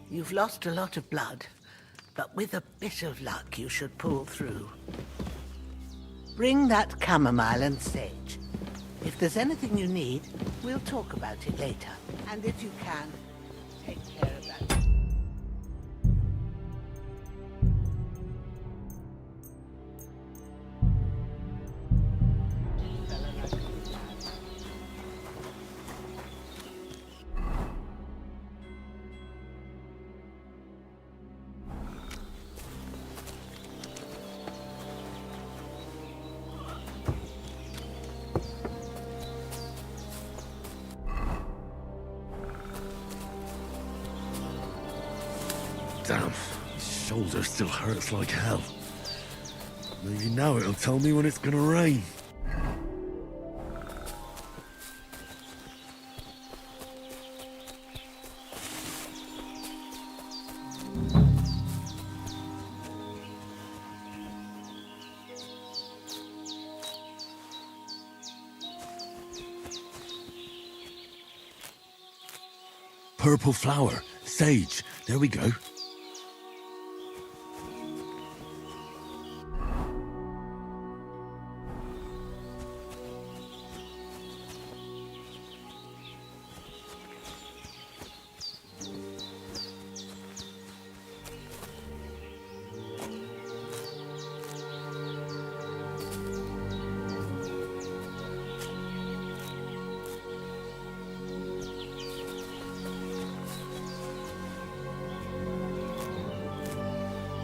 You've lost a lot of blood, but with a bit of luck you should pull through. Bring that chamomile and sage. If there's anything you need, we'll talk about it later. And if you can, take care of that. Damn, his shoulder still hurts like hell. Maybe now it'll tell me when it's gonna rain. Purple flower, sage, there we go.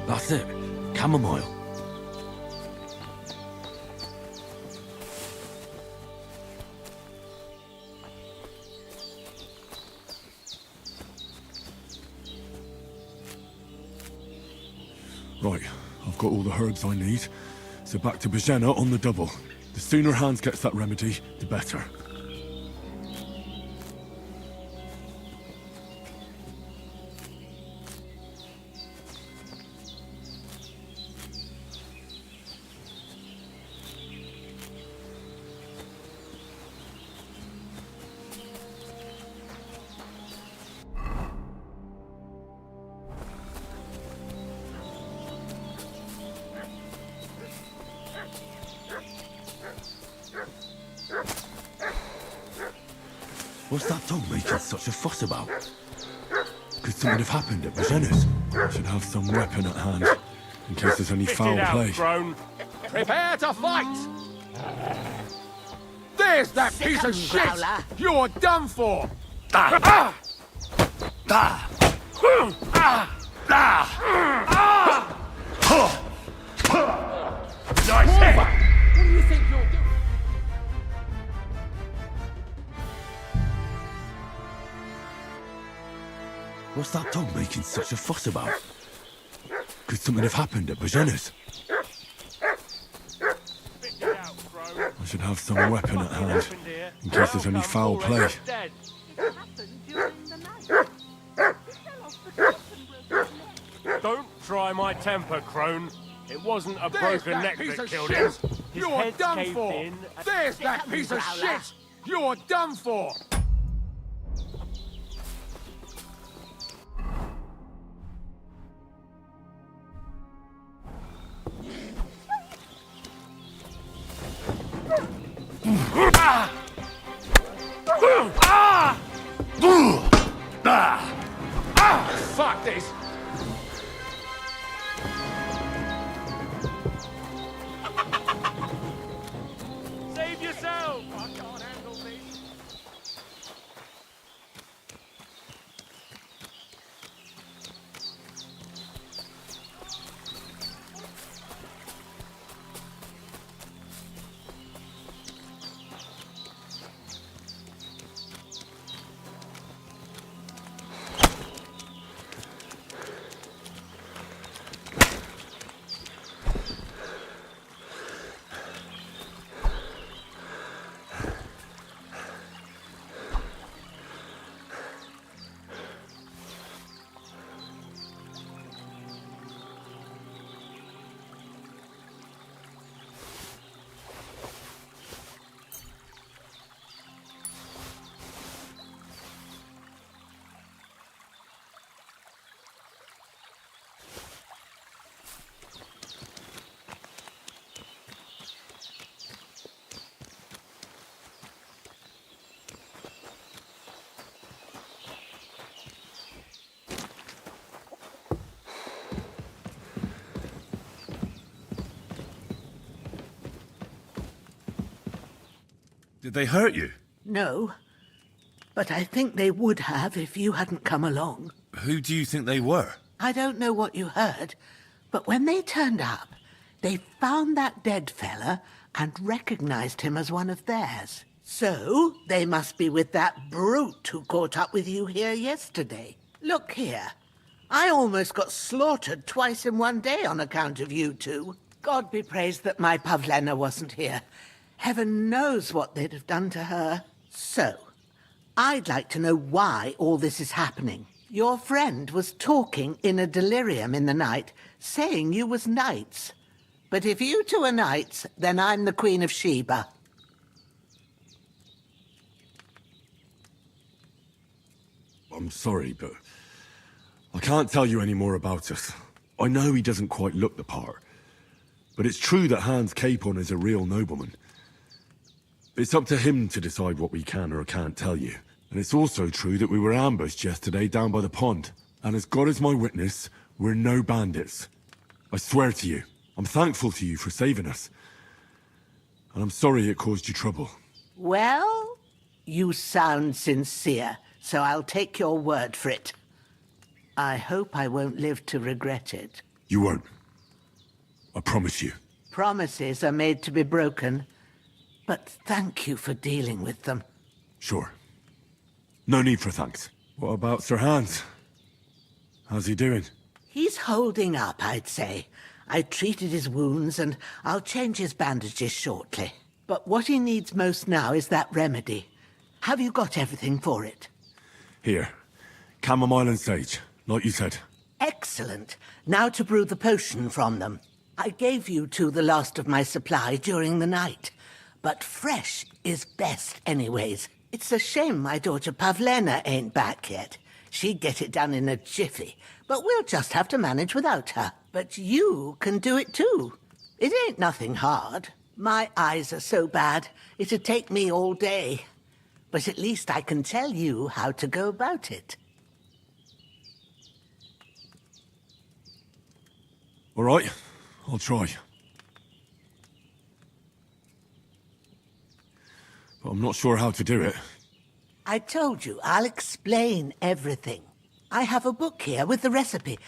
That's it. Chamomile. Right, I've got all the herbs I need, so back to Bajena on the double. The sooner Hans gets that remedy, the better. What's that dog making such a fuss about? Could something have happened at Bajena's? Should have some weapon at hand, in case there's any foul play. Drone. Prepare to fight! There's that piece of shit! You're done for! Nice hit! What do you think you're doing? What's that dog making such a fuss about? Could something have happened at Bajena's? I should have some weapon at hand, in case there's any foul play. Don't try my temper, Crone. It wasn't a broken neck that killed him. You're done for! There's that piece of shit! You're done for! Fuck this! Save yourself! I can't handle this. Did they hurt you? No, but I think they would have if you hadn't come along. Who do you think they were? I don't know what you heard, but when they turned up, they found that dead fella and recognized him as one of theirs. So, they must be with that brute who caught up with you here yesterday. Look here. I almost got slaughtered twice in one day on account of you two. God be praised that my Pavlena wasn't here. Heaven knows what they'd have done to her. So, I'd like to know why all this is happening. Your friend was talking in a delirium in the night, saying you was knights. But if you two are knights, then I'm the Queen of Sheba. I'm sorry, but I can't tell you any more about us. I know he doesn't quite look the part, but it's true that Hans Capon is a real nobleman. It's up to him to decide what we can or can't tell you. And it's also true that we were ambushed yesterday down by the pond. And as God is my witness, we're no bandits. I swear to you, I'm thankful to you for saving us. And I'm sorry it caused you trouble. Well, you sound sincere, so I'll take your word for it. I hope I won't live to regret it. You won't. I promise you. Promises are made to be broken, but thank you for dealing with them. Sure. No need for thanks. What about Sir Hans? How's he doing? He's holding up, I'd say. I treated his wounds, and I'll change his bandages shortly. But what he needs most now is that remedy. Have you got everything for it? Here. Chamomile and sage, like you said. Excellent. Now to brew the potion from them. I gave you two the last of my supply during the night. But fresh is best anyways. It's a shame my daughter Pavlena ain't back yet. She'd get it done in a jiffy, but we'll just have to manage without her. But you can do it too. It ain't nothing hard. My eyes are so bad, it'd take me all day. But at least I can tell you how to go about it. All right, I'll try. But I'm not sure how to do it. I told you, I'll explain everything. I have a book here with the recipe,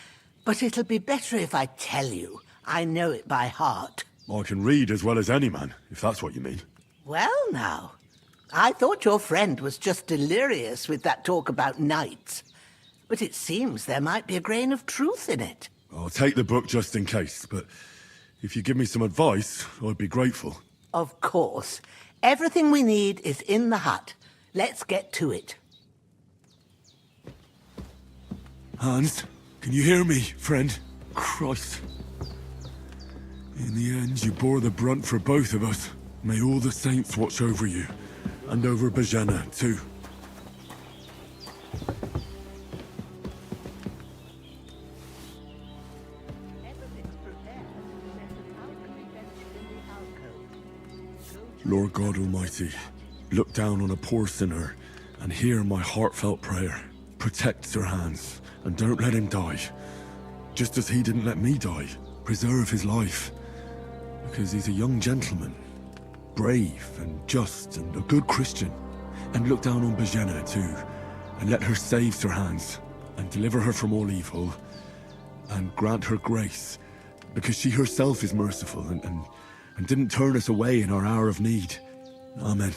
but it'll be better if I tell you. I know it by heart. I can read as well as any man, if that's what you mean. Well now, I thought your friend was just delirious with that talk about knights. But it seems there might be a grain of truth in it. I'll take the book just in case, but if you give me some advice, I'd be grateful. Of course. Everything we need is in the hut. Let's get to it. Hans, can you hear me, friend? Christ. In the end, you bore the brunt for both of us. May all the saints watch over you, and over Bajana, too. Lord God Almighty, look down on a poor sinner and hear my heartfelt prayer. Protect Sir Hans, and don't let him die. Just as he didn't let me die. Preserve his life. Because he's a young gentleman. Brave and just and a good Christian. And look down on Bajena too. And let her save Sir Hans. And deliver her from all evil. And grant her grace. Because she herself is merciful and didn't turn us away in our hour of need. Amen.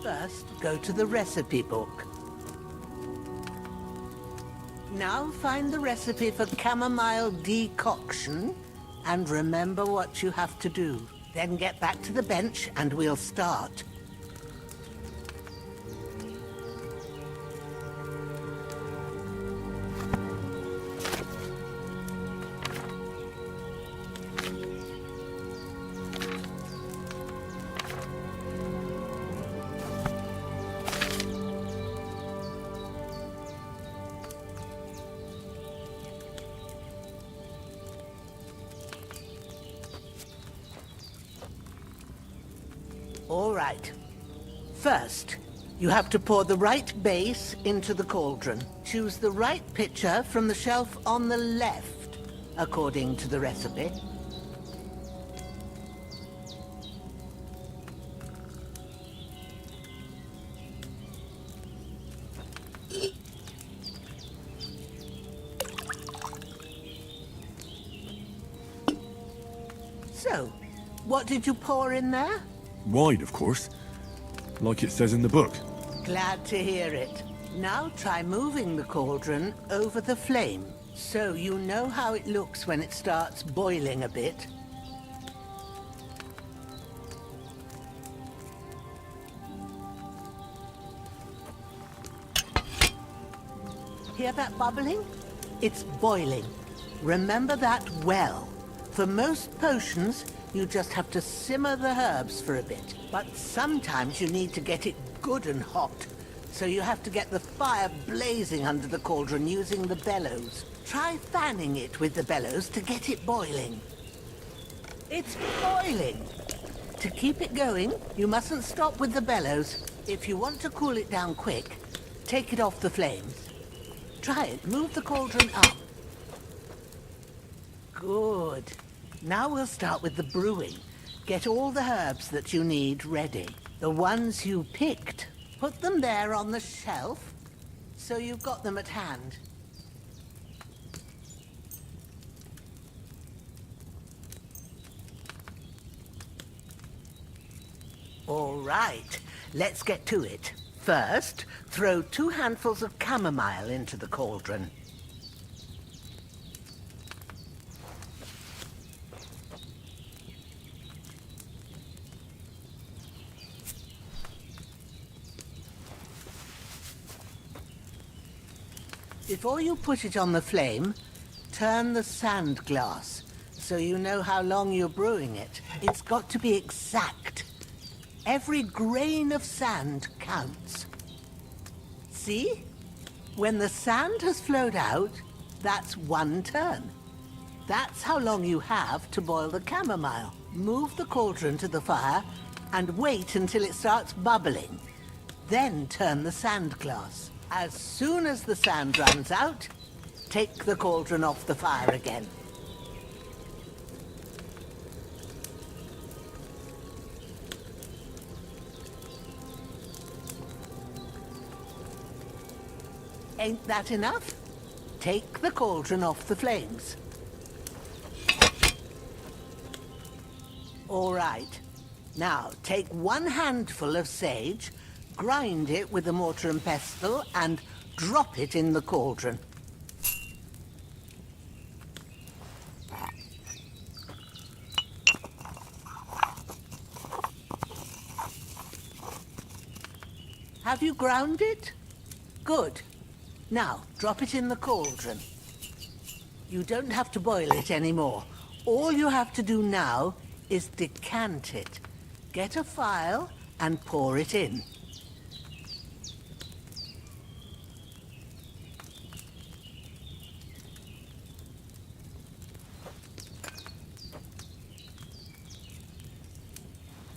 First, go to the recipe book. Now find the recipe for chamomile decoction and remember what you have to do. Then get back to the bench and we'll start. All right. First, you have to pour the right base into the cauldron. Choose the right pitcher from the shelf on the left, according to the recipe. So, what did you pour in there? Wine, of course. Like it says in the book. Glad to hear it. Now try moving the cauldron over the flame, so you know how it looks when it starts boiling a bit. Hear that bubbling? It's boiling. Remember that well. For most potions, you just have to simmer the herbs for a bit. But sometimes you need to get it good and hot. So you have to get the fire blazing under the cauldron using the bellows. Try fanning it with the bellows to get it boiling. It's boiling! To keep it going, you mustn't stop with the bellows. If you want to cool it down quick, take it off the flames. Try it. Move the cauldron up. Good. Now we'll start with the brewing. Get all the herbs that you need ready. The ones you picked. Put them there on the shelf, so you've got them at hand. All right, let's get to it. First, throw 2 handfuls of chamomile into the cauldron. Before you put it on the flame, turn the sand glass so you know how long you're brewing it. It's got to be exact. Every grain of sand counts. See? When the sand has flowed out, that's 1 turn. That's how long you have to boil the chamomile. Move the cauldron to the fire and wait until it starts bubbling. Then turn the sand glass. As soon as the sand runs out, take the cauldron off the fire again. Ain't that enough? Take the cauldron off the flames. All right. Now, take 1 handful of sage, grind it with a mortar and pestle, and drop it in the cauldron. Have you ground it? Good. Now, drop it in the cauldron. You don't have to boil it anymore. All you have to do now is decant it. Get a phial and pour it in.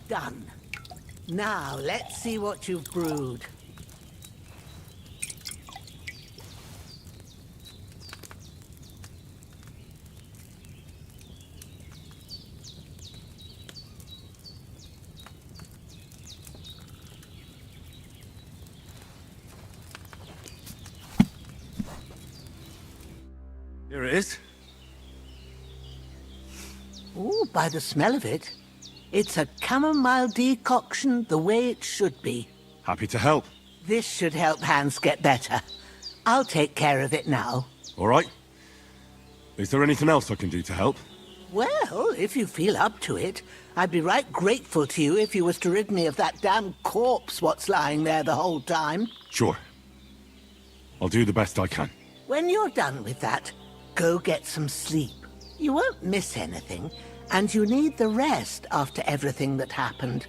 Done. Now, let's see what you've brewed. Here it is. Ooh, by the smell of it, it's a chamomile decoction the way it should be. Happy to help. This should help Hans get better. I'll take care of it now. All right. Is there anything else I can do to help? Well, if you feel up to it, I'd be right grateful to you if you was to rid me of that damn corpse what's lying there the whole time. Sure. I'll do the best I can. When you're done with that, go get some sleep. You won't miss anything, and you need the rest after everything that happened.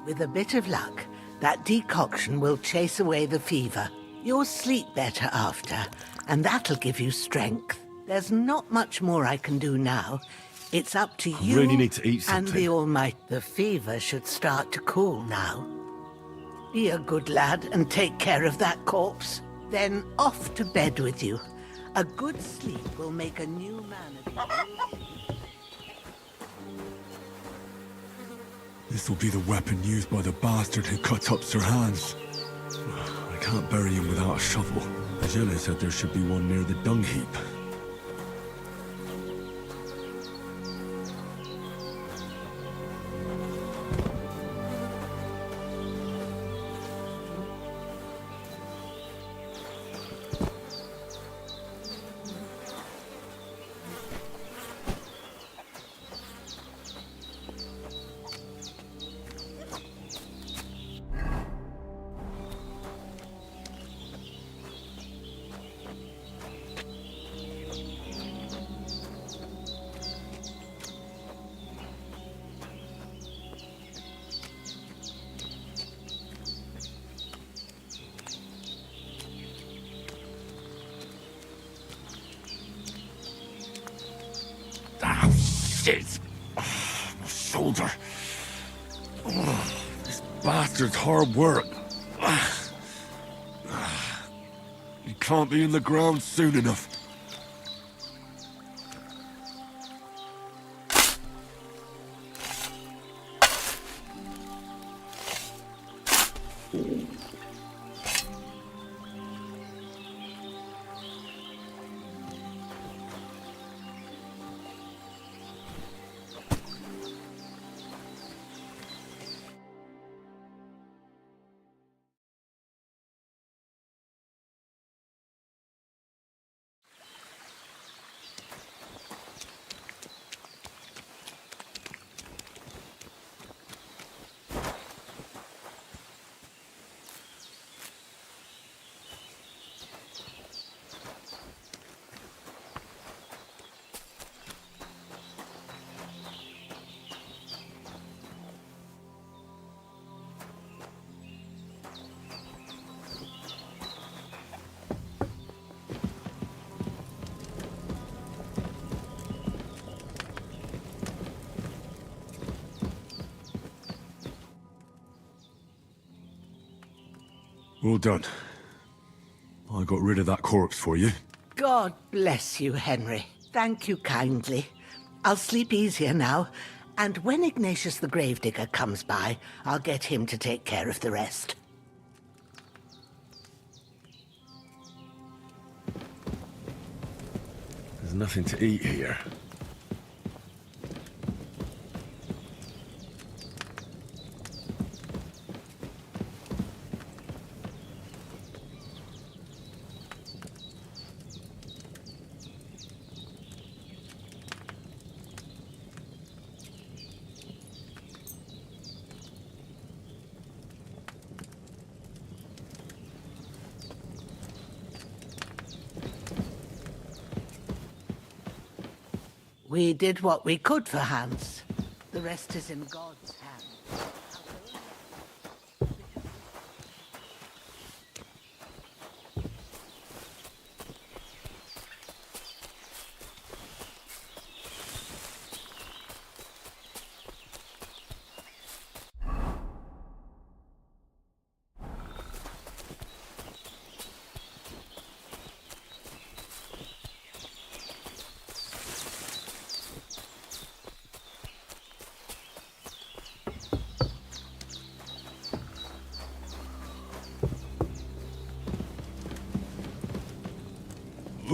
With a bit of luck, that decoction will chase away the fever. You'll sleep better after, and that'll give you strength. There's not much more I can do now. It's up to you really need to eat and something. the Almighty. The fever should start to cool now. Be a good lad and take care of that corpse. Then off to bed with you. A good sleep will make a new man of you. This will be the weapon used by the bastard who cut up Sir Hans. I can't bury him without a shovel. Agile said there should be one near the dung heap. Shit! My shoulder. This bastard's hard work. He can't be in the ground soon enough. Well done. I got rid of that corpse for you. God bless you, Henry. Thank you kindly. I'll sleep easier now, and when Ignatius the Gravedigger comes by, I'll get him to take care of the rest. There's nothing to eat here. We did what we could for Hans. The rest is in God's hands.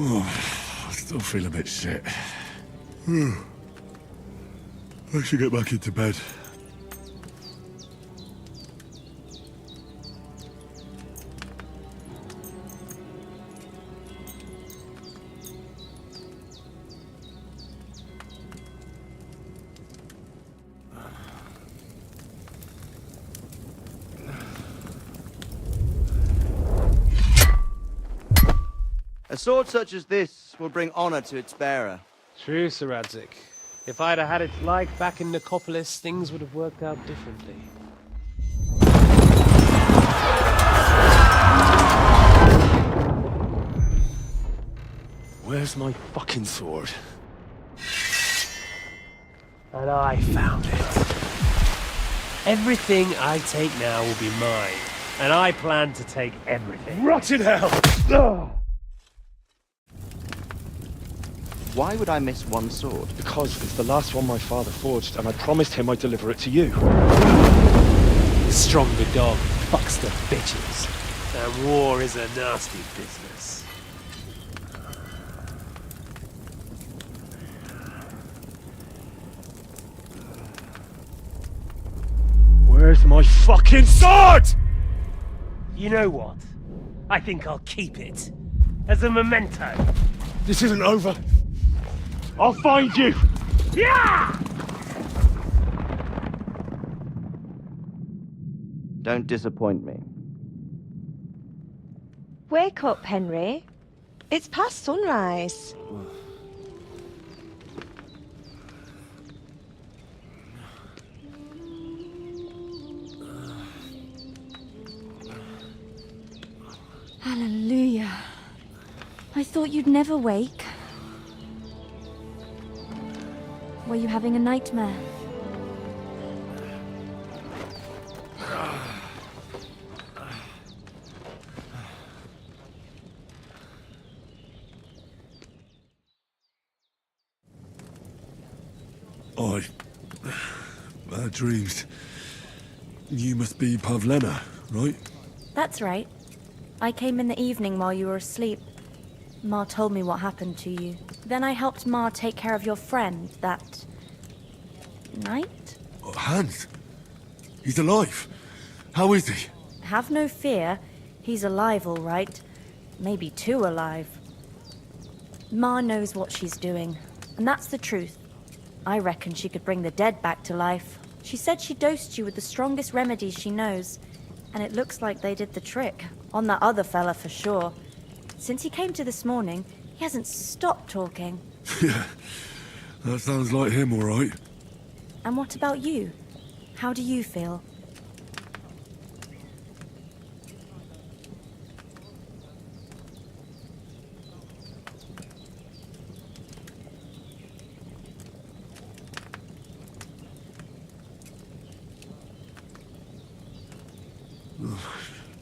I still feel a bit shit. I should get back into bed. A sword such as this will bring honor to its bearer. True, Sir Radzik. If I'd have had its like back in Nicopolis, things would have worked out differently. Where's my fucking sword? And I found it. Everything I take now will be mine, and I plan to take everything. Rotted hell! Why would I miss one sword? Because it's the last one my father forged, and I promised him I'd deliver it to you. The stronger dog fucks the bitches, and war is a nasty business. Where's my fucking sword? You know what? I think I'll keep it. As a memento. This isn't over. I'll find you! Yeah! Don't disappoint me. Wake up, Henry. It's past sunrise. Hallelujah. I thought you'd never wake. Were you having a nightmare? Bad dreams. You must be Pavlena, right? That's right. I came in the evening while you were asleep. Ma told me what happened to you. Then I helped Ma take care of your friend that night? Oh, Hans? He's alive. How is he? Have no fear. He's alive, all right. Maybe too alive. Ma knows what she's doing, and that's the truth. I reckon she could bring the dead back to life. She said she dosed you with the strongest remedies she knows, and it looks like they did the trick. On that other fella for sure. Since he came to this morning, he hasn't stopped talking. Yeah, that sounds like him, all right. And what about you? How do you feel?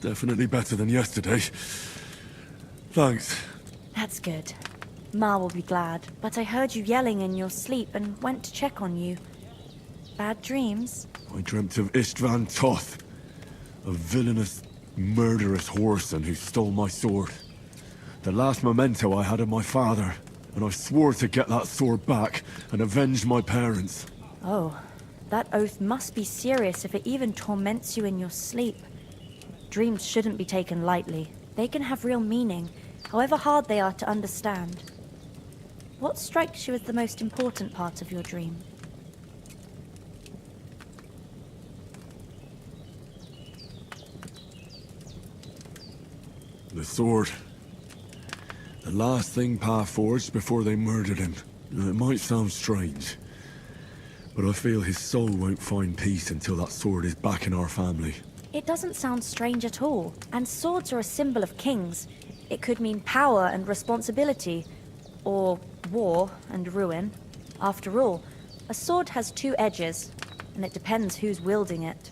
Definitely better than yesterday. Thanks. That's good. Ma will be glad, but I heard you yelling in your sleep and went to check on you. Bad dreams? I dreamt of Istvan Toth, a villainous, murderous whoreson who stole my sword. The last memento I had of my father, and I swore to get that sword back and avenge my parents. Oh, that oath must be serious if it even torments you in your sleep. Dreams shouldn't be taken lightly. They can have real meaning, however hard they are to understand. What strikes you as the most important part of your dream? The sword. The last thing Pa forged before they murdered him. It might sound strange, but I feel his soul won't find peace until that sword is back in our family. It doesn't sound strange at all, and swords are a symbol of kings. It could mean power and responsibility, or war and ruin. After all, a sword has two edges, and it depends who's wielding it.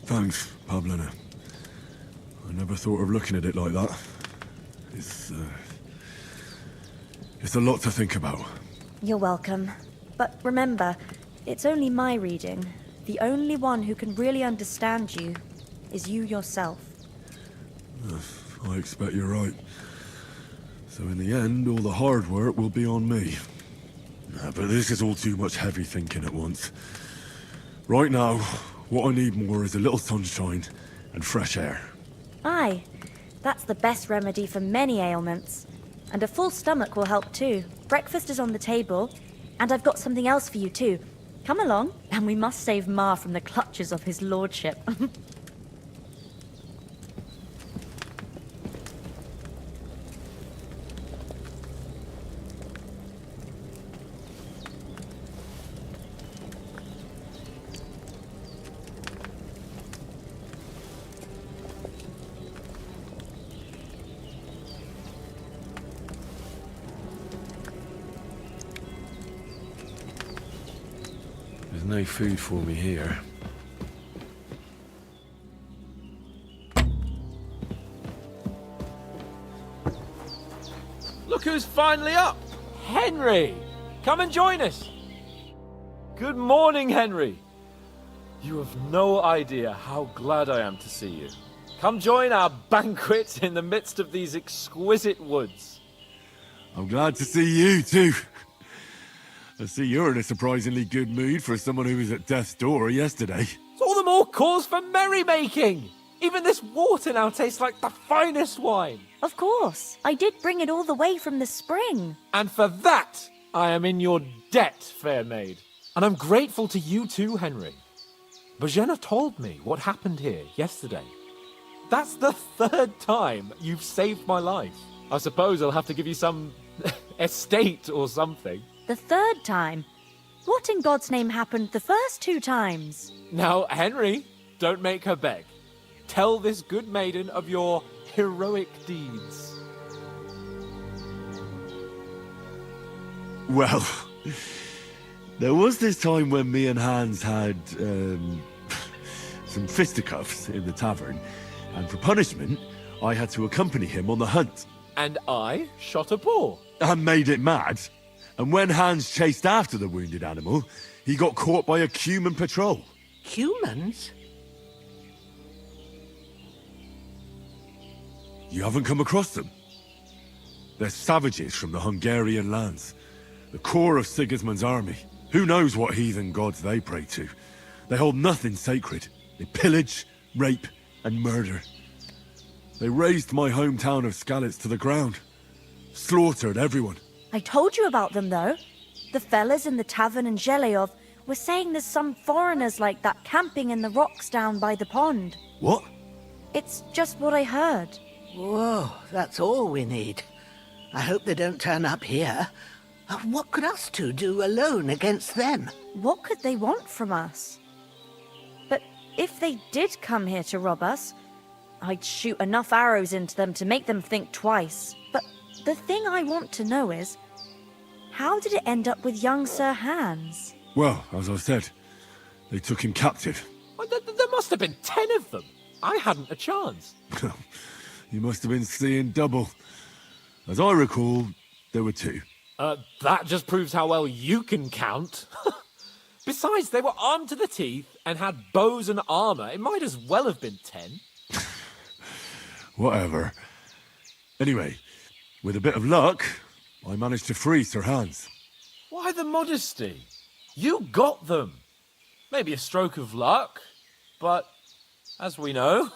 Thanks, Pavlena. I never thought of looking at it like that. It's a lot to think about. You're welcome. But remember, it's only my reading. The only one who can really understand you is you yourself. I expect you're right. So in the end, all the hard work will be on me. But this is all too much heavy thinking at once. Right now, what I need more is a little sunshine and fresh air. Aye, that's the best remedy for many ailments. And a full stomach will help too. Breakfast is on the table, and I've got something else for you too. Come along, and we must save Ma from the clutches of his lordship. no food for me here. Look who's finally up! Henry! Come and join us! Good morning, Henry! You have no idea how glad I am to see you. Come join our banquet in the midst of these exquisite woods. I'm glad to see you too. I see you're in a surprisingly good mood for someone who was at death's door yesterday. It's all the more cause for merrymaking! Even this water now tastes like the finest wine. Of course. I did bring it all the way from the spring. And for that, I am in your debt, fair maid. And I'm grateful to you too, Henry. Bojena told me what happened here yesterday. That's the 3rd time you've saved my life. I suppose I'll have to give you some estate or something. The 3rd time? What in God's name happened the first 2 times? Now, Henry, don't make her beg. Tell this good maiden of your heroic deeds. Well, there was this time when me and Hans had some fisticuffs in the tavern, and for punishment, I had to accompany him on the hunt. And I shot a boar. I made it mad, and when Hans chased after the wounded animal, he got caught by a human patrol. Humans? You haven't come across them? They're savages from the Hungarian lands, the core of Sigismund's army. Who knows what heathen gods they pray to? They hold nothing sacred. They pillage, rape, and murder. They razed my hometown of Skalitz to the ground. Slaughtered everyone. I told you about them, though. The fellas in the tavern in Zheleyov were saying there's some foreigners like that camping in the rocks down by the pond. What? It's just what I heard. Whoa, that's all we need. I hope they don't turn up here. What could us two do alone against them? What could they want from us? But if they did come here to rob us, I'd shoot enough arrows into them to make them think twice. But the thing I want to know is, how did it end up with young Sir Hans? Well, as I said, they took him captive. Well, there must have been 10 of them. I hadn't a chance. You must have been seeing double. As I recall, there were 2. That just proves how well you can count. Besides, they were armed to the teeth and had bows and armor. It might as well have been 10. Whatever. Anyway, with a bit of luck, I managed to free Sir Hans. Why the modesty? You got them. Maybe a stroke of luck, but as we know,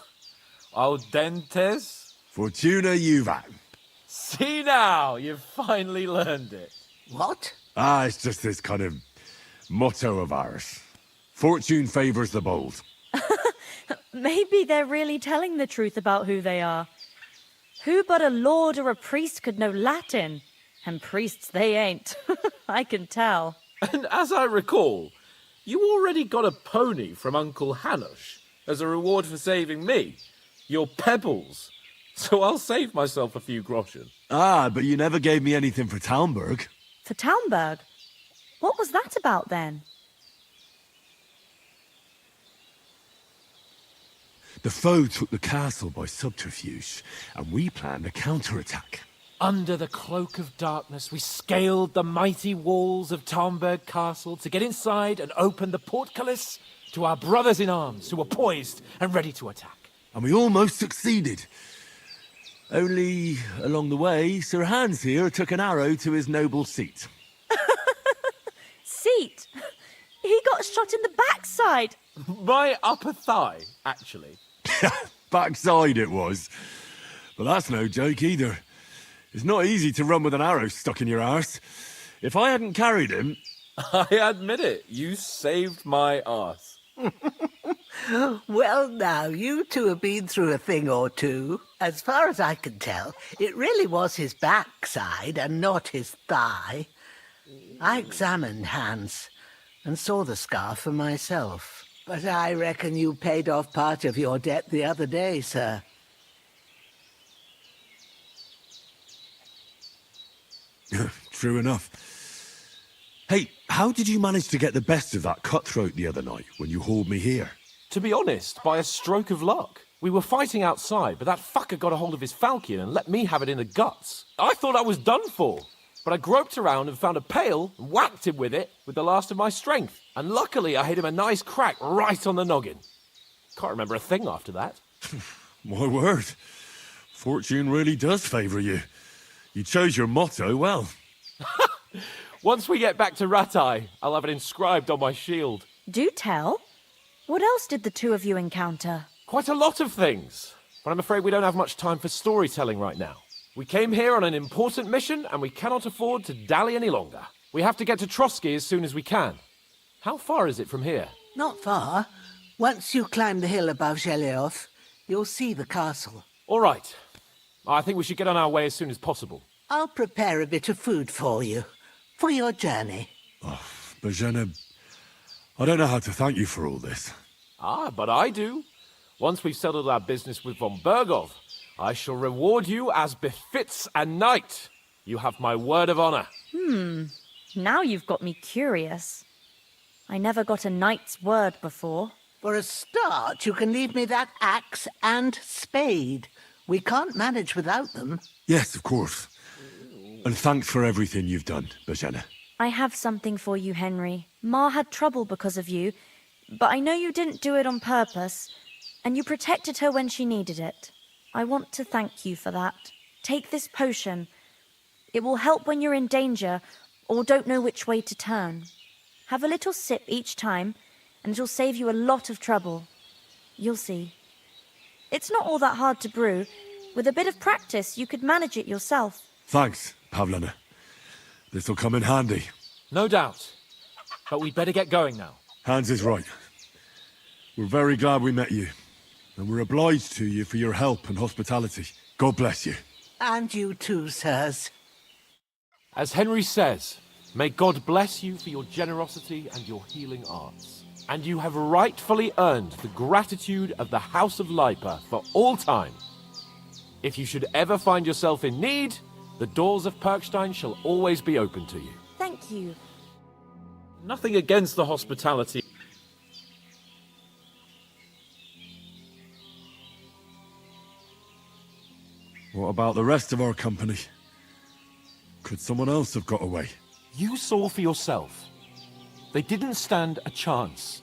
audentes. Fortuna juvat. See now, you've finally learned it. What? It's just this kind of motto of ours. Fortune favors the bold. Maybe they're really telling the truth about who they are. Who but a lord or a priest could know Latin? And priests they ain't. I can tell. And as I recall, you already got a pony from Uncle Hanush as a reward for saving me. Your pebbles. So I'll save myself a few groschen. But you never gave me anything for Talmberg. For Talmberg? What was that about then? The foe took the castle by subterfuge, and we planned a counterattack. Under the cloak of darkness, we scaled the mighty walls of Talmberg Castle to get inside and open the portcullis to our brothers in arms who were poised and ready to attack. And we almost succeeded. Only, along the way, Sir Hans here took an arrow to his noble seat. Seat? He got shot in the backside. My upper thigh, actually. Backside it was. But that's no joke either. It's not easy to run with an arrow stuck in your arse. If I hadn't carried him... I admit it, you saved my arse. Well, now, you two have been through a thing or two. As far as I can tell, it really was his backside and not his thigh. I examined Hans and saw the scar for myself. But I reckon you paid off part of your debt the other day, sir. True enough. Hey, how did you manage to get the best of that cutthroat the other night when you hauled me here? To be honest, by a stroke of luck. We were fighting outside, but that fucker got a hold of his falcon and let me have it in the guts. I thought I was done for. But I groped around and found a pail and whacked him with it with the last of my strength. And luckily I hit him a nice crack right on the noggin. Can't remember a thing after that. My word. Fortune really does favour you. You chose your motto well. Once we get back to Ratai, I'll have it inscribed on my shield. Do tell. What else did the two of you encounter? Quite a lot of things. But I'm afraid we don't have much time for storytelling right now. We came here on an important mission, and we cannot afford to dally any longer. We have to get to Trotsky as soon as we can. How far is it from here? Not far. Once you climb the hill above Gelioth, you'll see the castle. All right. I think we should get on our way as soon as possible. I'll prepare a bit of food for you, for your journey. Oh, Bozhena, I don't know how to thank you for all this. Ah, but I do. Once we've settled our business with von Bergov, I shall reward you as befits a knight. You have my word of honor. Now you've got me curious. I never got a knight's word before. For a start, you can leave me that axe and spade. We can't manage without them. Yes, of course. And thanks for everything you've done, Bozhena. I have something for you, Henry. Ma had trouble because of you, but I know you didn't do it on purpose, and you protected her when she needed it. I want to thank you for that. Take this potion. It will help when you're in danger or don't know which way to turn. Have a little sip each time, and it'll save you a lot of trouble. You'll see. It's not all that hard to brew. With a bit of practice, you could manage it yourself. Thanks, Pavlana. This'll come in handy. No doubt. But we'd better get going now. Hans is right. We're very glad we met you. And we're obliged to you for your help and hospitality. God bless you. And you too, sirs. As Henry says, may God bless you for your generosity and your healing arts. And you have rightfully earned the gratitude of the House of Lipa for all time. If you should ever find yourself in need, the doors of Perkstein shall always be open to you. Thank you. Nothing against the hospitality. What about the rest of our company? Could someone else have got away? You saw for yourself. They didn't stand a chance.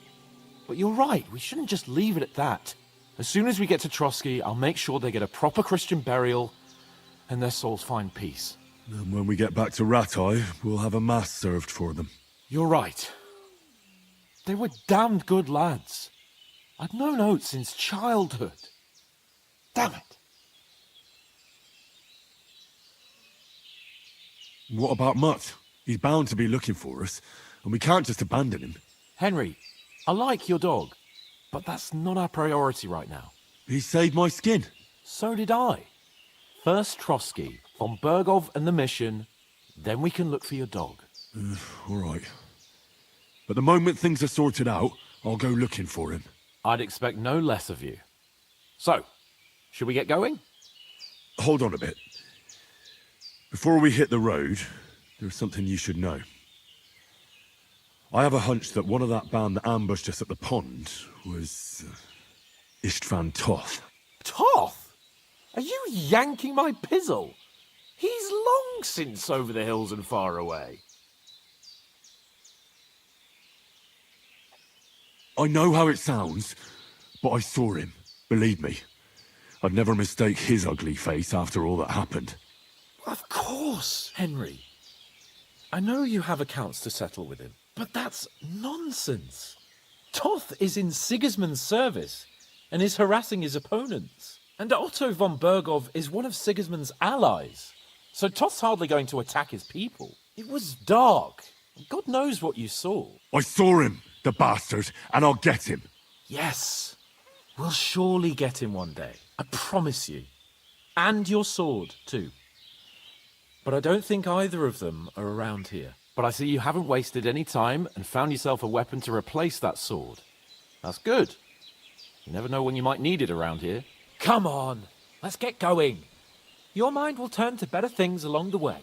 But you're right, we shouldn't just leave it at that. As soon as we get to Trotsky, I'll make sure they get a proper Christian burial and their souls find peace. And when we get back to Ratai, we'll have a mass served for them. You're right. They were damned good lads. I'd known Oates since childhood. Damn it. What about Mutt? He's bound to be looking for us, and we can't just abandon him. Henry, I like your dog, but that's not our priority right now. He saved my skin. So did I. First Trotsky, von Bergov and the mission, then we can look for your dog. All right. But the moment things are sorted out, I'll go looking for him. I'd expect no less of you. So, should we get going? Hold on a bit. Before we hit the road, there's something you should know. I have a hunch that one of that band that ambushed us at the pond was Istvan Toth. Toth? Are you yanking my pizzle? He's long since over the hills and far away. I know how it sounds, but I saw him. Believe me. I'd never mistake his ugly face after all that happened. Of course, Henry. I know you have accounts to settle with him, but that's nonsense. Toth is in Sigismund's service and is harassing his opponents. And Otto von Bergov is one of Sigismund's allies. So Toth's hardly going to attack his people. It was dark. God knows what you saw. I saw him, the bastard, and I'll get him. Yes. We'll surely get him one day. I promise you. And your sword, too. But I don't think either of them are around here. But I see you haven't wasted any time and found yourself a weapon to replace that sword. That's good. You never know when you might need it around here. Come on, let's get going. Your mind will turn to better things along the way.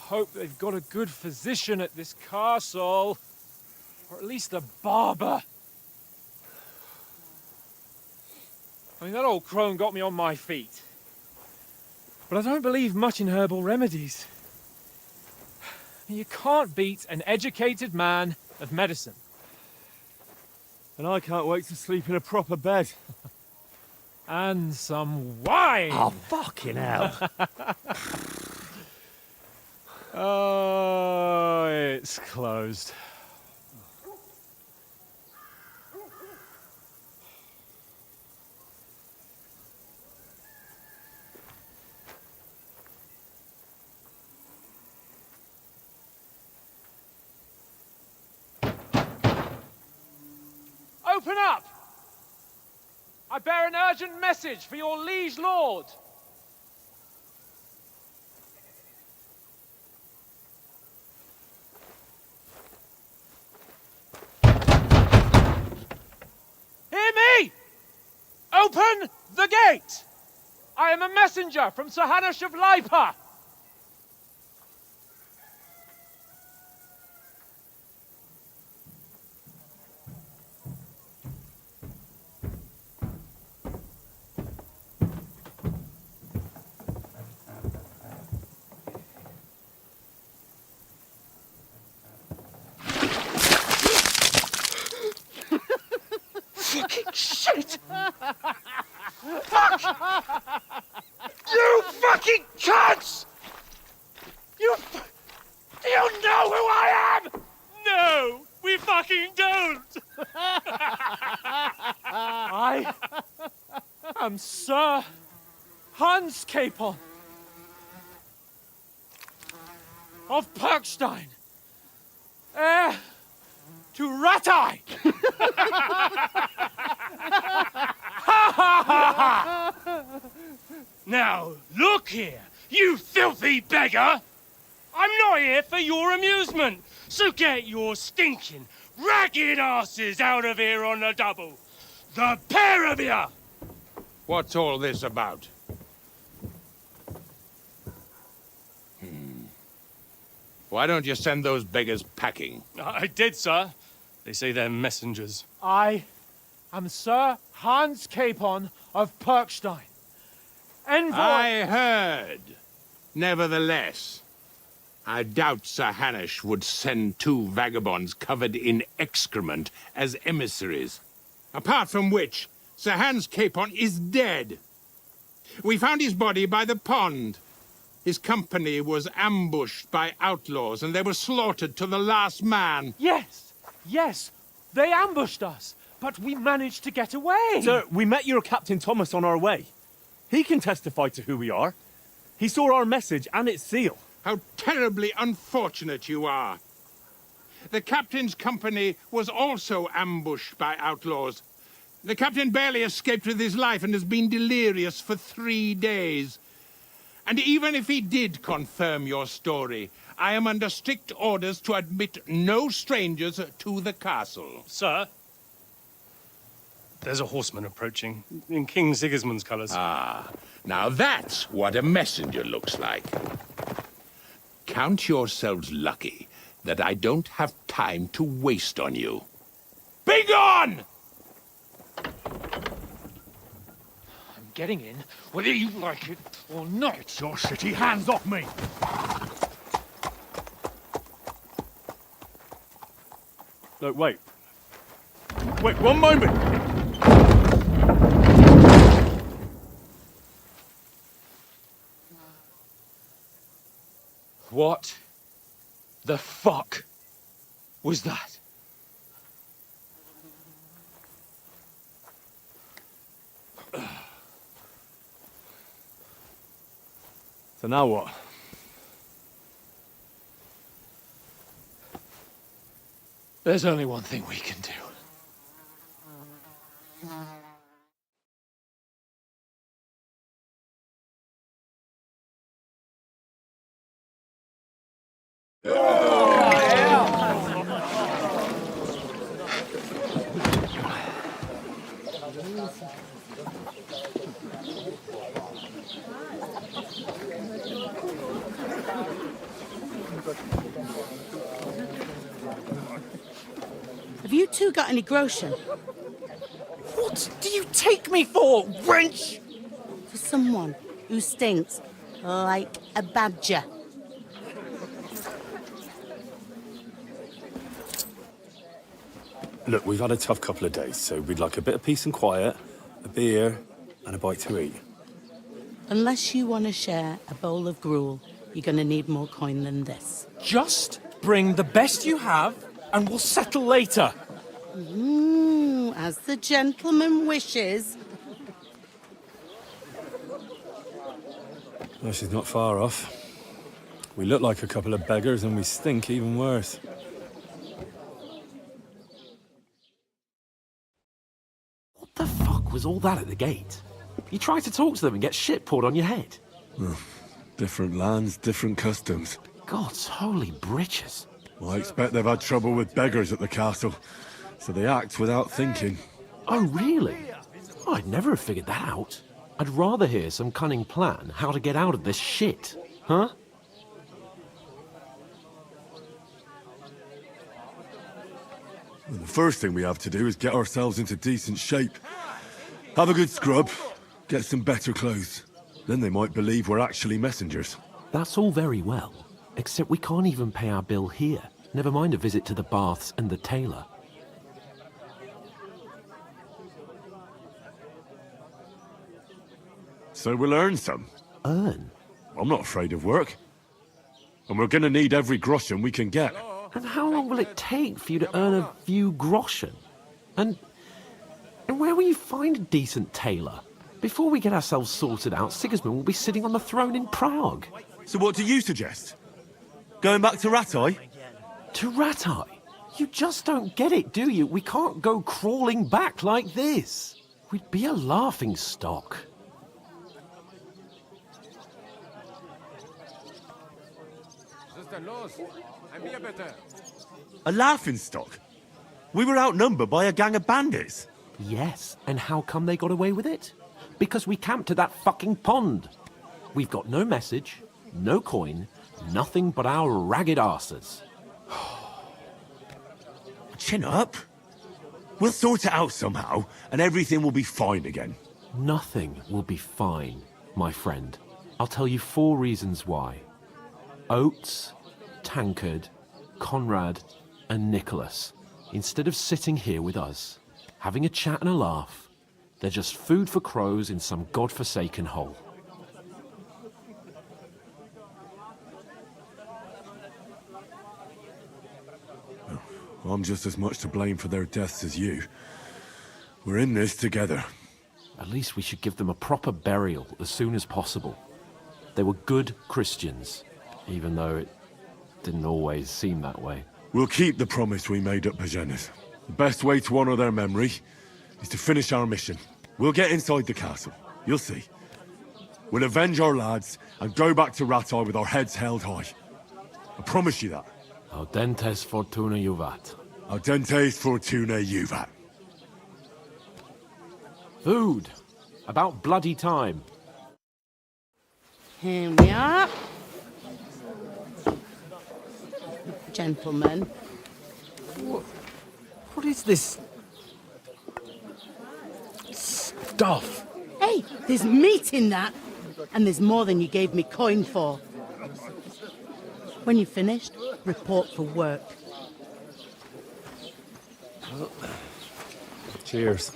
hope they've got a good physician at this castle. Or at least a barber. I mean, that old crone got me on my feet. But I don't believe much in herbal remedies. You can't beat an educated man of medicine. And I can't wait to sleep in a proper bed. And some wine! Oh, fucking hell. Oh, it's closed. Open up! I bear an urgent message for your liege lord. Hear me! Open the gate! I am a messenger from Sir Hanush of Lipa. Fucking shit! Fuck! You fucking cunts! Do you know who I am? No, we fucking don't! I am Sir Hans Capon of Perkstein, heir to Ratai! Now, look here, you filthy beggar! I'm not here for your amusement, so get your stinking, ragged asses out of here on the double. The pair of you! What's all this about? Why don't you send those beggars packing? I did, sir. They say they're messengers. I am Sir Hans Capon of Perkstein. Envoy... I heard. Nevertheless, I doubt Sir Hanush would send two vagabonds covered in excrement as emissaries. Apart from which, Sir Hans Capon is dead. We found his body by the pond. His company was ambushed by outlaws, and they were slaughtered to the last man. Yes, yes, they ambushed us, but we managed to get away. Sir, we met your Captain Thomas on our way. He can testify to who we are. He saw our message and its seal. How terribly unfortunate you are. The captain's company was also ambushed by outlaws. The captain barely escaped with his life and has been delirious for 3 days. And even if he did confirm your story, I am under strict orders to admit no strangers to the castle. Sir, there's a horseman approaching in King Sigismund's colours. Ah, now that's what a messenger looks like. Count yourselves lucky that I don't have time to waste on you. Be gone! I'm getting in, whether you like it or not. Get your shitty hands off me! No, wait. Wait, one moment! What the fuck was that? So now what? There's only one thing we can do. Have you two got any groschen? What do you take me for, wench? For someone who stinks like a badger. Look, we've had a tough couple of days, so we'd like a bit of peace and quiet, a beer, and a bite to eat. Unless you want to share a bowl of gruel, you're going to need more coin than this. Just bring the best you have, and we'll settle later. As the gentleman wishes. Well, she's not far off. We look like a couple of beggars, and we stink even worse. What the fuck was all that at the gate? You try to talk to them and get shit poured on your head. Different lands, different customs. God's holy britches. Well, I expect they've had trouble with beggars at the castle, so they act without thinking. Oh, really? I'd never have figured that out. I'd rather hear some cunning plan how to get out of this shit. Huh? Well, the first thing we have to do is get ourselves into decent shape. Have a good scrub, get some better clothes. Then they might believe we're actually messengers. That's all very well, except we can't even pay our bill here. Never mind a visit to the baths and the tailor. So we'll earn some. Earn? I'm not afraid of work. And we're gonna need every groschen we can get. And how long will it take for you to earn a few groschen? And where will you find a decent tailor? Before we get ourselves sorted out, Sigismund will be sitting on the throne in Prague. So what do you suggest? Going back to Ratai? To Ratai? You just don't get it, do you? We can't go crawling back like this. We'd be a laughing stock. A laughing stock? We were outnumbered by a gang of bandits. Yes, and how come they got away with it? Because we camped at that fucking pond. We've got no message, no coin, nothing but our ragged arses. Chin up. We'll sort it out somehow, and everything will be fine again. Nothing will be fine, my friend. I'll tell you 4 reasons why. Oates, Tankard, Conrad, and Nicholas, instead of sitting here with us, having a chat and a laugh, they're just food for crows in some godforsaken hole. I'm just as much to blame for their deaths as you. We're in this together. At least we should give them a proper burial as soon as possible. They were good Christians, even though it didn't always seem that way. We'll keep the promise we made at Bajenas. The best way to honor their memory is to finish our mission. We'll get inside the castle. You'll see. We'll avenge our lads and go back to Ratai with our heads held high. I promise you that. Audentes fortuna juvat. Audentes fortuna juvat. Food. About bloody time. Here we are. Gentlemen. What is this stuff? Hey, there's meat in that. And there's more than you gave me coin for. When you're finished, report for work. Cheers.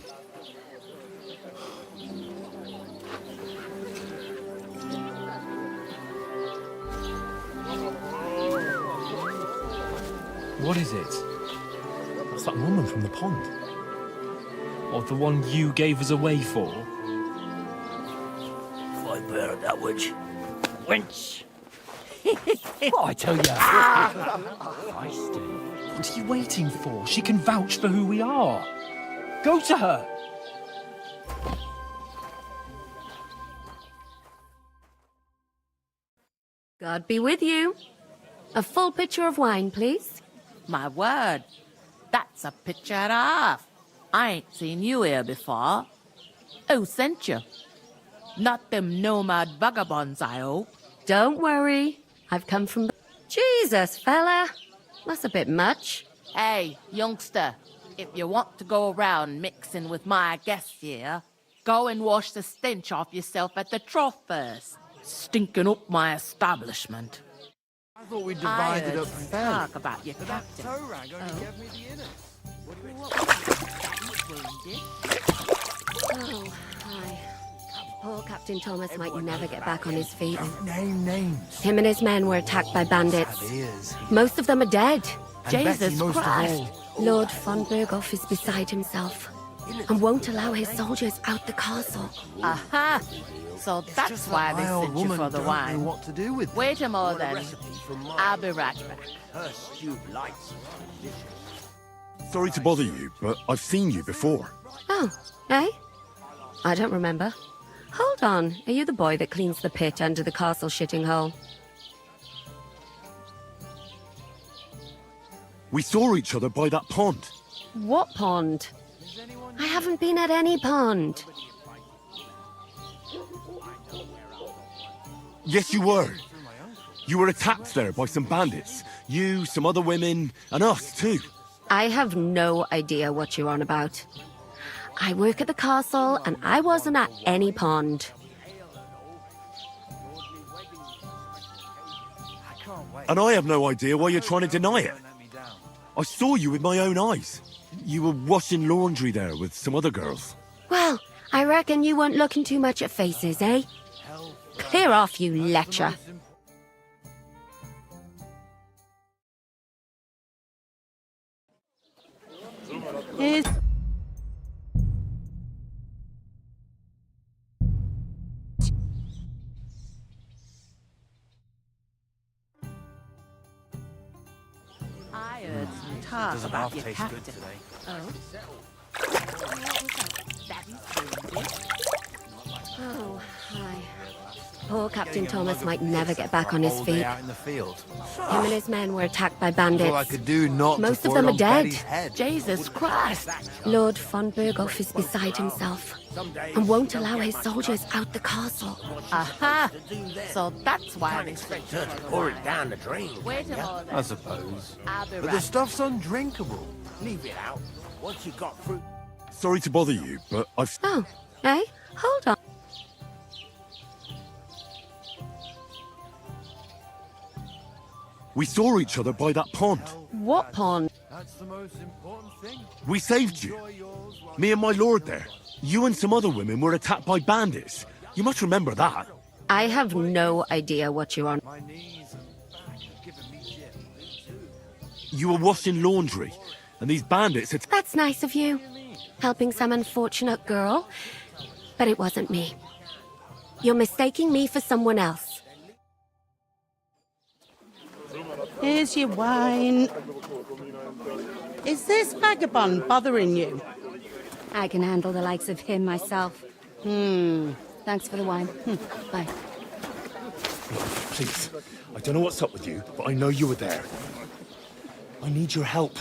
What is it? It's that woman from the pond. Or the one you gave us away for? I bear that witch. Wench! What I tell ya? What are you waiting for? She can vouch for who we are. Go to her. God be with you. A full pitcher of wine, please. My word, that's a picture and a half. I ain't seen you here before. Who sent you? Not them nomad vagabonds, I hope. Don't worry. I've come from... Jesus, fella. That's a bit much. Hey, youngster, if you want to go around mixing with my guests here, go and wash the stench off yourself at the trough first. Stinking up my establishment. I thought we I divided heard up some fairly. talk about your captain. Torag only gave me the innards. Oh, hi. Poor Captain Thomas might never get back on his feet. Name names. Him and his men were attacked by bandits. Ears. Most of them are dead. And Betty Jesus most of Christ. all. Lord von Berghoff is beside himself and won't allow his soldiers out the castle. Aha! So that's why they My old sent you woman for the don't wine. know what to do with them. Wait a more then. I'll be right back. Her stewed lights. Sorry to bother you, but I've seen you before. Oh, eh? I don't remember. Hold on, are you the boy that cleans the pit under the castle shitting hole? We saw each other by that pond. What pond? I haven't been at any pond. Yes, you were. You were attacked there by some bandits. You, some other women, and us too. I have no idea what you're on about. I work at the castle, and I wasn't at any pond. And I have no idea why you're trying to deny it. I saw you with my own eyes. You were washing laundry there with some other girls. Well, I reckon you weren't looking too much at faces, eh? Clear off, you lecher. Here's... I heard some talk Doesn't about half your taste captain. good today. Oh? Daddy's doing it. Oh, hi. Poor Captain Thomas might never get back on his All day feet. out in the field. Him and his men were attacked by All I bandits. could do not Most to of pour them it are on dead. Betty's head. Jesus Christ! Lord von Berghoff is beside himself and won't allow his soldiers out the castle. Aha! So that's why they sent you. Pour it down the drain. Wait a more then. I suppose. I'll be But the right stuff's undrinkable. Leave it out. Once you got through. Sorry to bother you, but I've... Oh, eh? Hold on. We saw each other by that pond. What pond? That's the most important thing. We saved you. Me and my lord there. You and some other women were attacked by bandits. You must remember that. I have no idea what you're on. My knees and back are giving me shit. You were washing laundry, and these bandits had... That's nice of you. Helping some unfortunate girl. But it wasn't me. You're mistaking me for someone else. Here's your wine. Is this vagabond bothering you? I can handle the likes of him myself. Thanks for the wine. Bye. Please, I don't know what's up with you, but I know you were there. I need your help.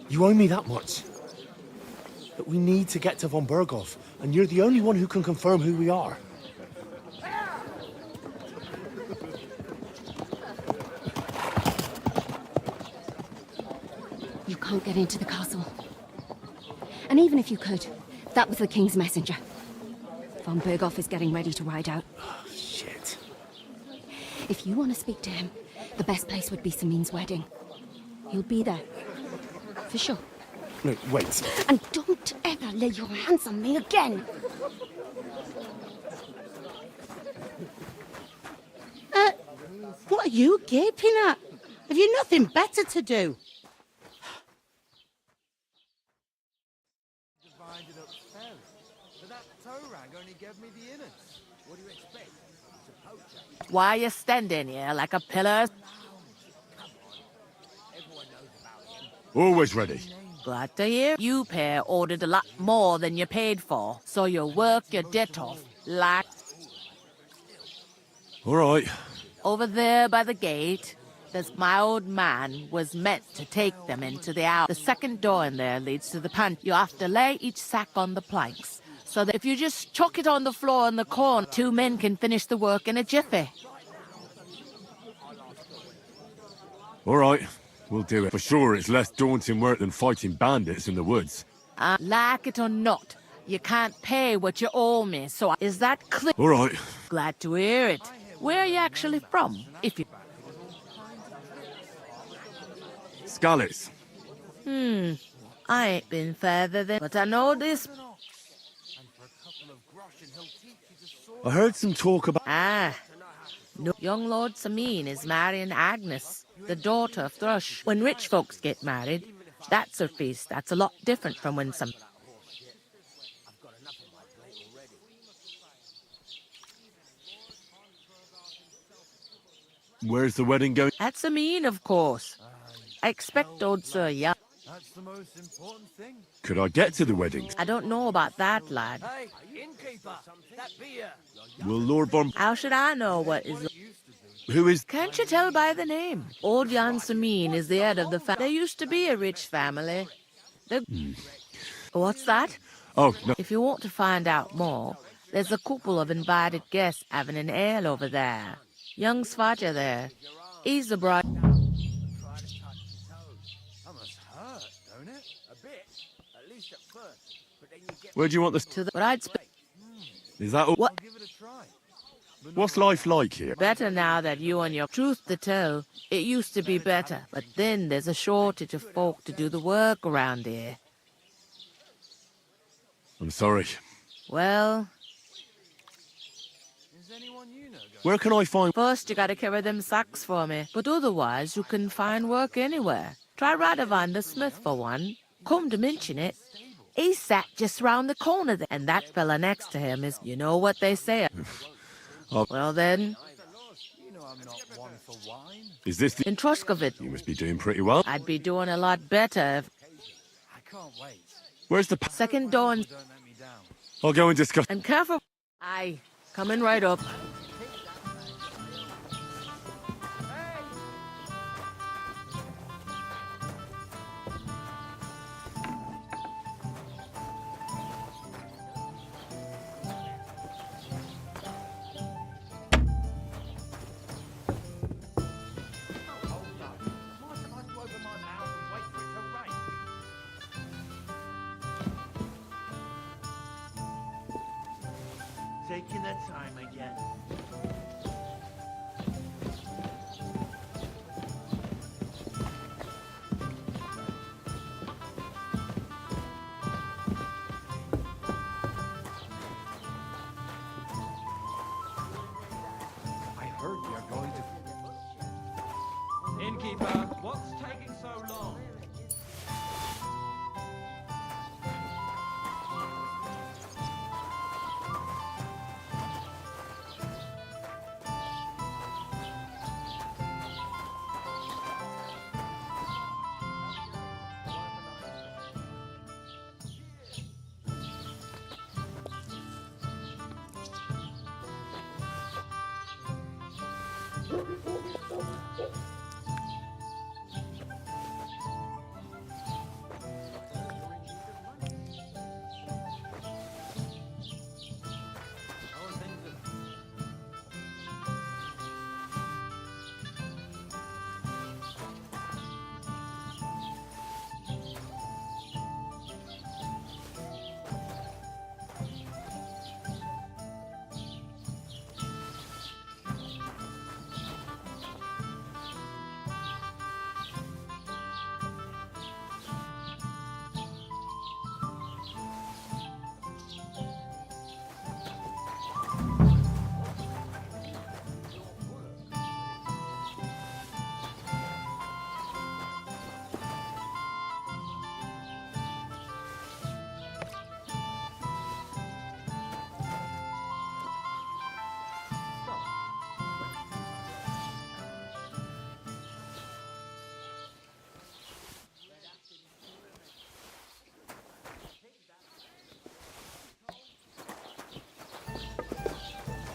You owe me that much. But we need to get to von Berghoff, and you're the only one who can confirm who we are. You can't get into the castle. And even if you could, that was the King's messenger. Von Berghoff is getting ready to ride out. Oh, shit. If you want to speak to him, the best place would be Samin's wedding. He'll be there. For sure. No, wait. And don't ever lay your hands on me again! What are you gaping at? Have you nothing better to do? Divided up fairly. But that Torag only gave me the innards. What do you expect? It's a poacher. Why are you standing here like a pillar? Always ready. Glad to hear. You pair ordered a lot more than you paid for, so you work your debt off. Like All right. over there by the gate, this my old man was meant to take them into the house. The second door in there leads to the pantry. You have to lay each sack on the planks, so that if you just chuck it on the floor in the corner, 2 men can finish the work in a jiffy. All right, we'll do it. For sure, it's less daunting work than fighting bandits in the woods. Like it or not, you can't pay what you owe me, so is that clear? All right. Glad to hear it. Where are you actually from, if you... Scallies. I ain't been further than... But I know this... I heard some talk about... No, young Lord Sameen is marrying Agnes, the daughter of Thrush. When rich folks get married, that's a feast. That's a lot different from when some... Where's the wedding going? At Sameen, of course. I expect old Sir Young. That's the most important thing. Could I get to the wedding? I don't know about that, lad. Hey, innkeeper, that beer. Will Lord Von... How should I know what is... Who is... Can't you tell by the name? Old Jan Sameen is the head of the family. There used to be a rich family. What's that? Oh, no. If you want to find out more, there's a couple of invited guests having an ale over there. Young Svaja there. He's the bride. That must hurt, don't it? A bit, at least at first. But then you get... Where do you want this? To the bride's... Is that all? What? Give it a try. What's life like here? Better now that you and your truth to tell. It used to be better, but then there's a shortage of folk to do the work around here. I'm sorry. Well... Where can I find... First, you gotta carry them sacks for me, but otherwise you can find work anywhere. Try Radovan the smith for one. Come to mention it, he sat just round the corner there, and that fella next to him is, you know what they say. Well then... Is this the... In Troskovit. You must be doing pretty well. I'd be doing a lot better if... I can't wait. Where's the... Second door and... I'll go and discuss... And careful... Aye, coming right up. Taking their time again. I heard you're going to... Innkeeper, what's taking so long?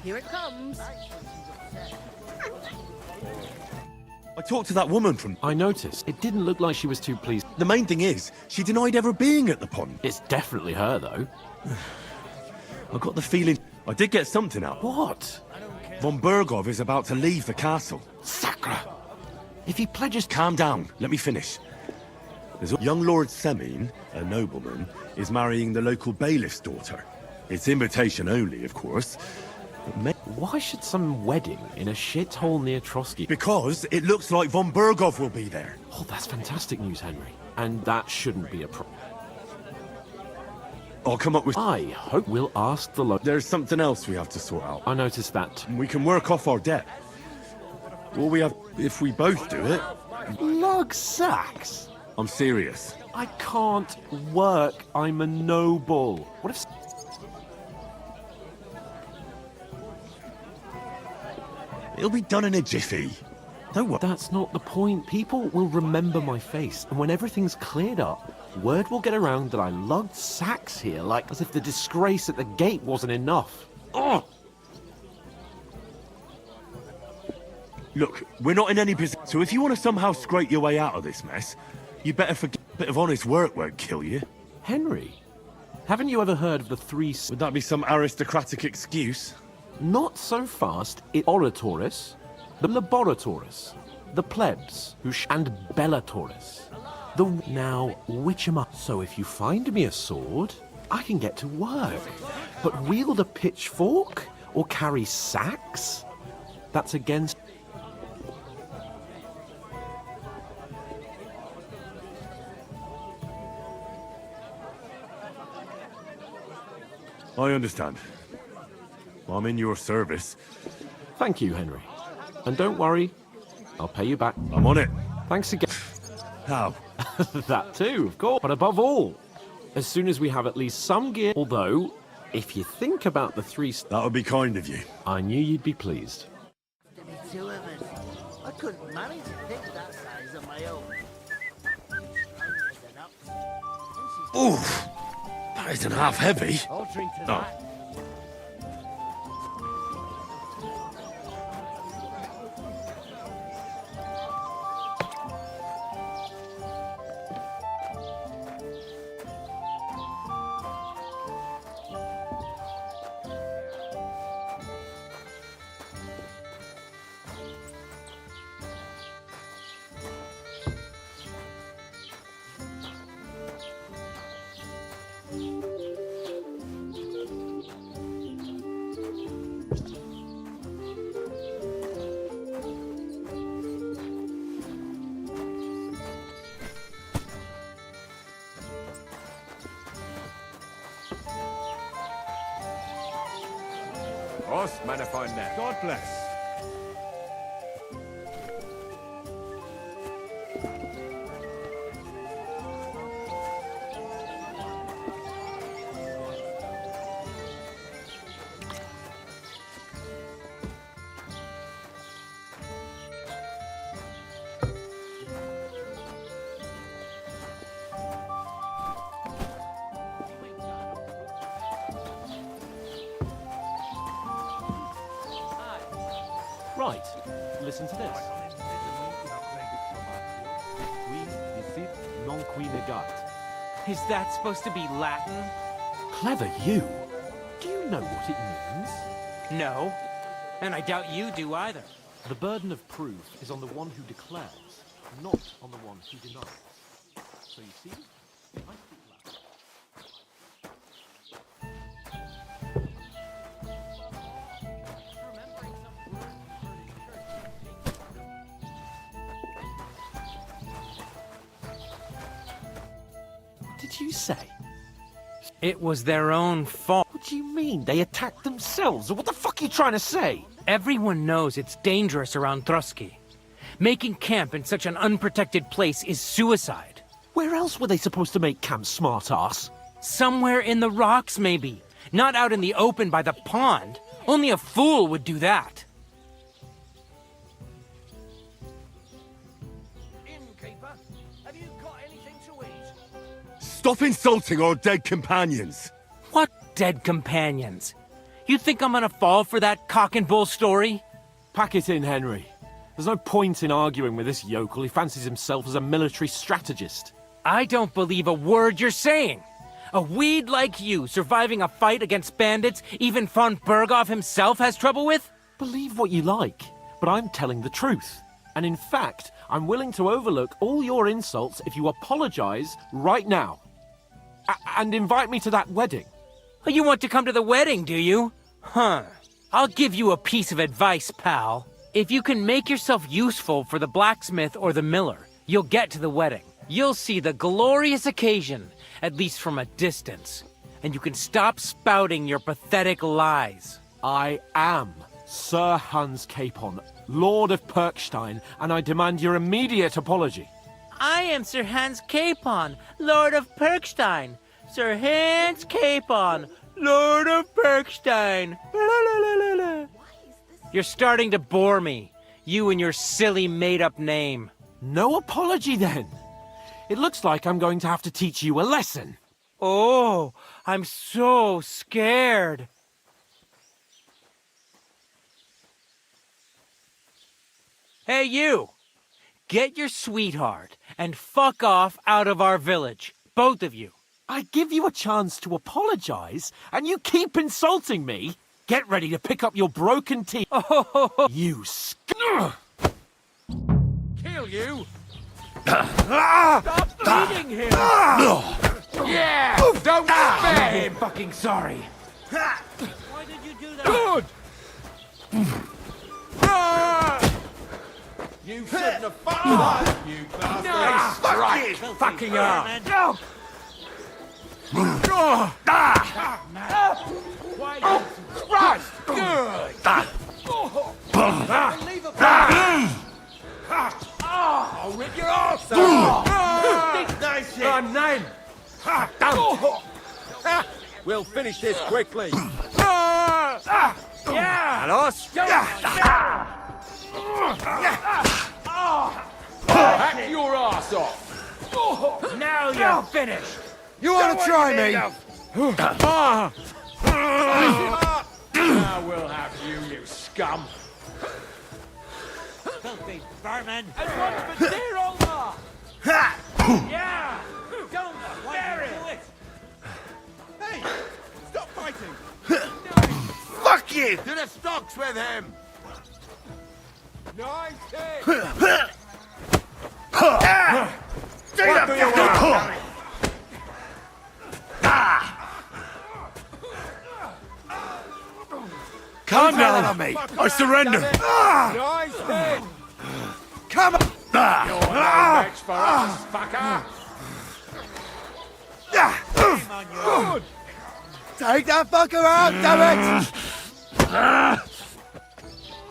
Here it comes. I talked to that woman from... I noticed. It didn't look like she was too pleased. The main thing is, she denied ever being at the pond. It's definitely her, though. I got the feeling... I did get something out. What? Von Bergov is about to leave the castle. Sacre! If he pledges... Calm down. Let me finish. There's a young Lord Semin, a nobleman, is marrying the local bailiff's daughter. It's invitation only, of course. Why should some wedding in a shithole near Trotsky? Because it looks like von Berghoff will be there. Oh, that's fantastic news, Henry. And that shouldn't be a problem. I'll come up with... I hope we'll ask the There's something else we have to sort out. I noticed that. We can work off our debt. All we have, if we both do it... Lug sacks? I'm serious. I can't work. I'm a noble. What if... It'll be done in a jiffy. Don't worry. That's not the point. People will remember my face, and when everything's cleared up, word will get around that I lugged sacks here, like as if the disgrace at the gate wasn't enough. Ugh! Look, we're not in any position, so if you want to somehow scrape your way out of this mess, you better forget a bit of honest work won't kill you. Henry, haven't you ever heard of the three... Would that be some aristocratic excuse? Not so fast. Oratores, the Laboratoris, the Plebs, and Bellatoris. Now, which am I? So if you find me a sword, I can get to work. But wield a pitchfork or carry sacks? That's against... I understand. I'm in your service. Thank you, Henry. And don't worry, I'll pay you back. I'm on it. Thanks again. How? That too, of course. But above all, as soon as we have at least some gear... Although, if you think about the three... That would be kind of you. I knew you'd be pleased. To be two of us. I couldn't manage a thing that size on my own. Oof! That isn't half heavy. I'll drink to Oh. that. Us, man, if I'm there. God bless. Right, listen to this. Non qui negat. Is that supposed to be Latin? Clever you. Do you know what it means? No. And I doubt you do either. The burden of proof is on the one who declares, not on the one who denies. So you see, I speak Latin. What did you say? It was their own fault. What do you mean? They attacked themselves? Or what the fuck are you trying to say? Everyone knows it's dangerous around Trotsky. Making camp in such an unprotected place is suicide. Where else were they supposed to make camp, smart-ass? Somewhere in the rocks, maybe. Not out in the open by the pond. Only a fool would do that. Innkeeper, have you got anything to eat? Stop insulting our dead companions. What dead companions? You think I'm gonna fall for that cock and bull story? Pack it in, Henry. There's no point in arguing with this yokel. He fancies himself as a military strategist. I don't believe a word you're saying. A weed like you surviving a fight against bandits even von Berghoff himself has trouble with? Believe what you like, but I'm telling the truth. And in fact, I'm willing to overlook all your insults if you apologize right now. And invite me to that wedding. Oh, you want to come to the wedding, do you? Huh. I'll give you a piece of advice, pal. If you can make yourself useful for the blacksmith or the miller, you'll get to the wedding. You'll see the glorious occasion, at least from a distance. And you can stop spouting your pathetic lies. I am Sir Hans Capon, Lord of Perkstein, and I demand your immediate apology. I am Sir Hans Capon, Lord of Perkstein. Sir Hans Capon, Lord of Perkstein. You're starting to bore me. You and your silly made-up name. No apology, then. It looks like I'm going to have to teach you a lesson. Oh, I'm so scared. Hey, you! Get your sweetheart and fuck off out of our village. Both of you. I give you a chance to apologize, and you keep insulting me. Get ready to pick up your broken teeth. Oh, you Kill you! Stop bleeding him! Yeah! Don't spare him! fucking sorry. Why did you do that? Good! You shouldn't have fucked that, you bastard! Right, fucking hell! No! Christ! Good! I'll rip your arse out! Nice hit! Name! We'll finish this quickly. Yeah! And us? Hack your arse off! Now you're finished! You want to try me? Now we'll have you, you scum! Filthy vermin! And one for dear Olma! Yeah! Don't bury it! Hey! Stop fighting! Fuck you! To the stocks with him! Nice hit! What do you want? Calm down on me. I surrender. Nice hit! Come on! You're no match for us, fucker! Good! Take that fucker out, damn it!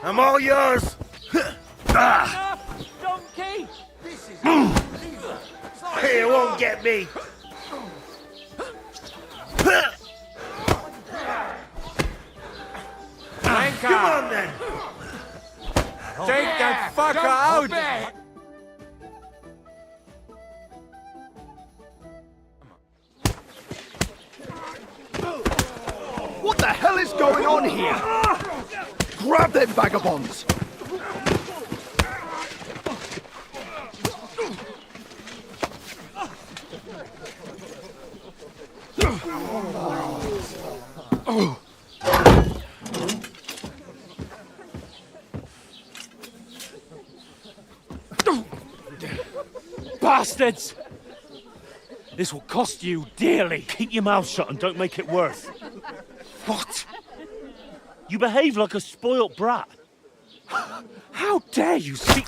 I'm all yours. Donkey! He won't get me. Come on then. Take that fucker out! What the hell is going on here? Grab them vagabonds! Bastards! This will cost you dearly. Keep your mouth shut and don't make it worse. What? You behave like a spoilt brat. How dare you speak...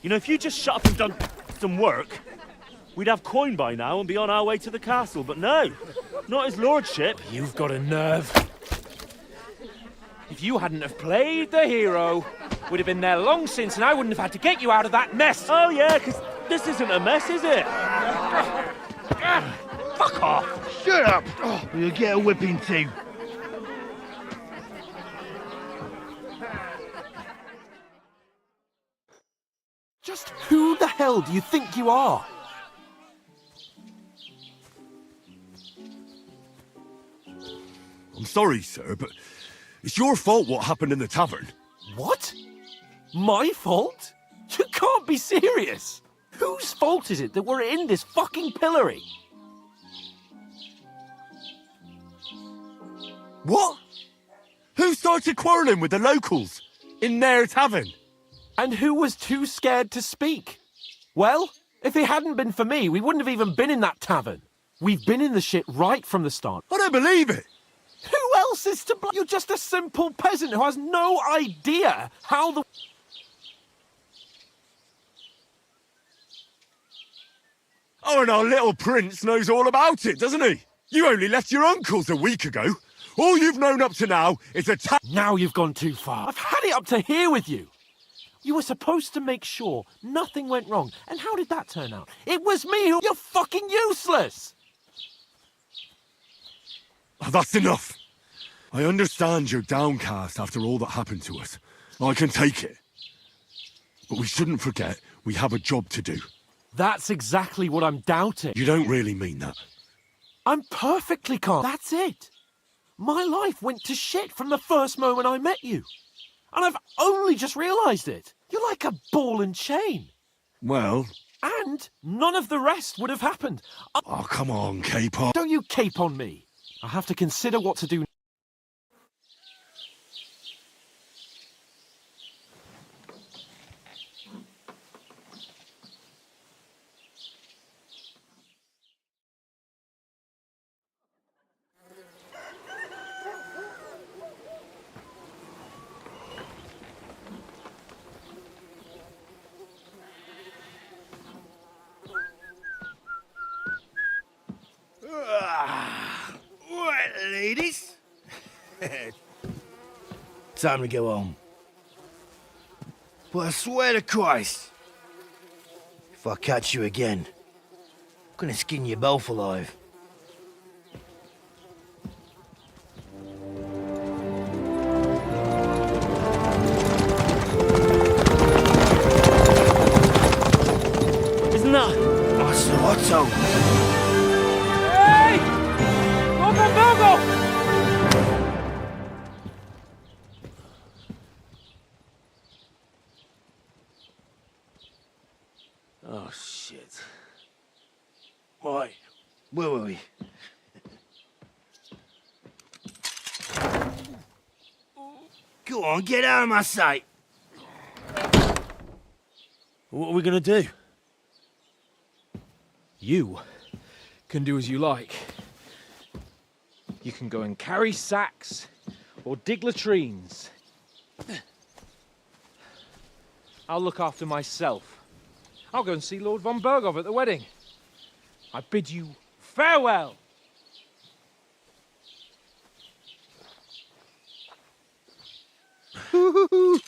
You know, if you just shut up and done some work, we'd have coin by now and be on our way to the castle. But no, not his lordship. You've got a nerve. If you hadn't have played the hero, we'd have been there long since and I wouldn't have had to get you out of that mess. Oh yeah, because this isn't a mess, is it? Fuck off. Shut up! You'll get a whipping too. Just who the hell do you think you are? I'm sorry, sir, but it's your fault what happened in the tavern. What? My fault? You can't be serious. Whose fault is it that we're in this fucking pillory? What? Who started quarrelling with the locals in their tavern? And who was too scared to speak? Well, if it hadn't been for me, we wouldn't have even been in that tavern. We've been in the shit right from the start. I don't believe it. Who else is to blame? You're just a simple peasant who has no idea how the... Oh, and our little prince knows all about it, doesn't he? You only left your uncle's a week ago. All you've known up to now is a Now you've gone too far. I've had it up to here with you. You were supposed to make sure nothing went wrong. And how did that turn out? It was me who... You're fucking useless! Oh, that's enough. I understand you're downcast after all that happened to us. I can take it. But we shouldn't forget we have a job to do. That's exactly what I'm doubting. You don't really mean that. I'm perfectly calm. That's it. My life went to shit from the first moment I met you. And I've only just realised it. You're like a ball and chain. Well... And none of the rest would have happened. Oh, come on, cape-on. Don't you cape on me. I have to consider what to do. Right, ladies. Time to go home. But I swear to Christ, if I catch you again, I'm gonna skin you both alive. Isn't that? Otto. Hey! Go! Oh, shit. Right, where were we? Go on, get out of my sight. What are we gonna do? You can do as you like. You can go and carry sacks or dig latrines. I'll look after myself. I'll go and see Lord von Berghoff at the wedding. I bid you farewell. Oh.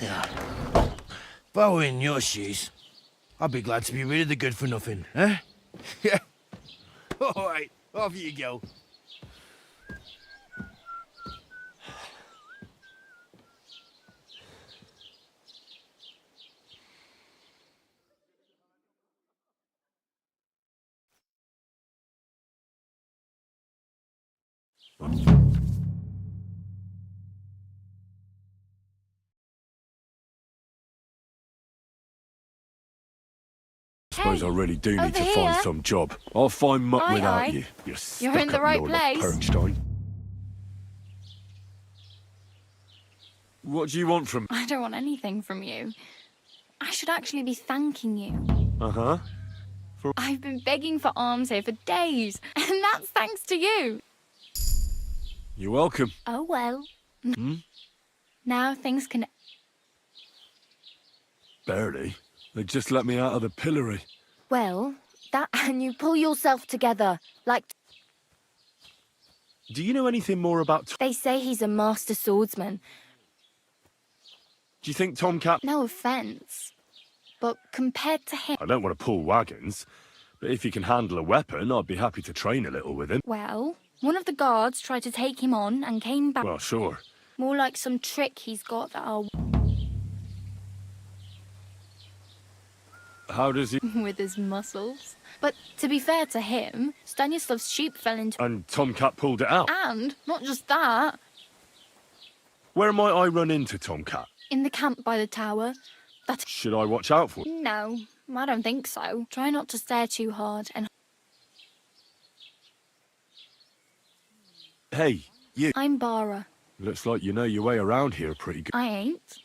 Yeah. If I were in your shoes, I'd be glad to be rid of the good for nothing, eh? Yeah. All right, off you go. I suppose I really do need over to find here. some job. I'll find muck Aye, without aye. you. You're in the right place. Pernstein. What do you want from... I don't want anything from you. I should actually be thanking you. Uh-huh. I've been begging for alms here for days, and that's thanks to you. You're welcome. Oh, well. Hmm? Now things can... Barely. They just let me out of the pillory. Well, that and you pull yourself together, like... Do you know anything more about... They say he's a master swordsman. Do you think Tomcat... No offence, but compared to him... I don't want to pull wagons, but if he can handle a weapon, I'd be happy to train a little with him. Well, one of the guards tried to take him on and came back... Well, sure. More like some trick he's got that I'll... How does he... with his muscles. But to be fair to him, Stanislav's sheep fell into... And Tomcat pulled it out? And, not just that, Where might I run into Tomcat? in the camp by the tower, that... Should I watch out for him? No, I don't think so. Try not to stare too hard and... Hey, you. I'm Bara. Looks like you know your way around here pretty good. I ain't.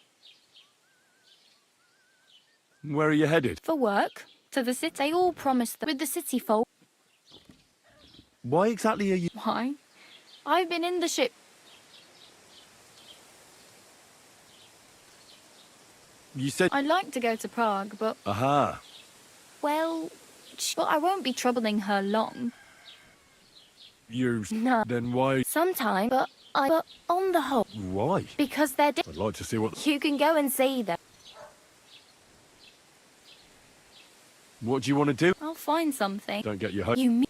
Where are you headed? For work. To the city. They all promised that with the city folk. Why exactly are you... Why? I've been in the ship. You said... I'd like to go to Prague, but... Aha. Well... But I won't be troubling her long. You're... No. Then why... Sometime, but on the whole... Why? Because they're... I'd like to see what... You can go and see them. What do you want to do? I'll find something. Don't get your hope. You mean...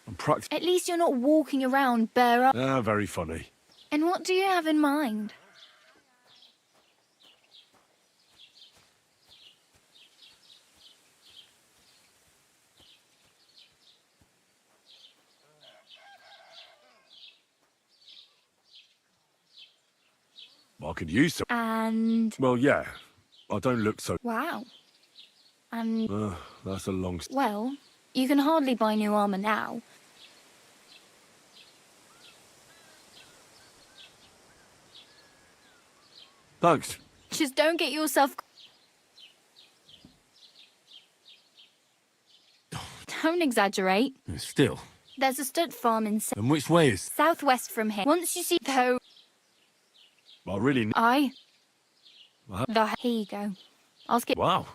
I'm practicing... At least you're not walking around bare up. Ah, very funny. And what do you have in mind? I could use some... And... Well, yeah. I don't look so... Wow. And... That's a long... Well, you can hardly buy new armor now. Thanks. Just don't get yourself... Don't exaggerate. Still. There's a stud farm in And which way is... southwest from here. Once you see though... I really... Here you go. I'll skip... Wow.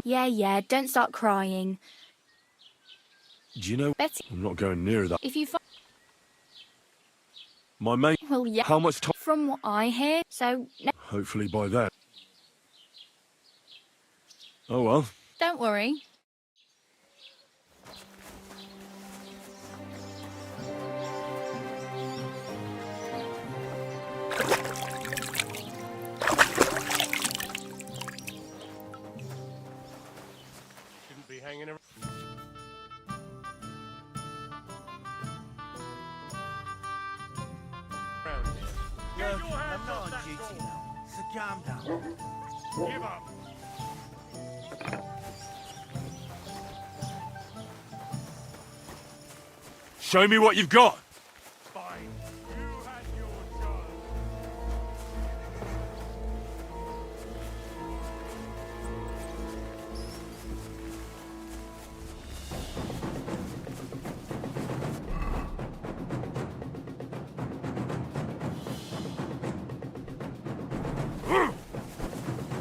Yeah, don't start crying. Do you know... Betty. I'm not going near that. If you find... My mate... Well, yeah. How much time... From what I hear, so... No, Hopefully by then. Oh well. don't worry. Shouldn't be hanging around. Look, I'm not on duty now, so calm down. Give up. Show me what you've got. Fine. You had your chance.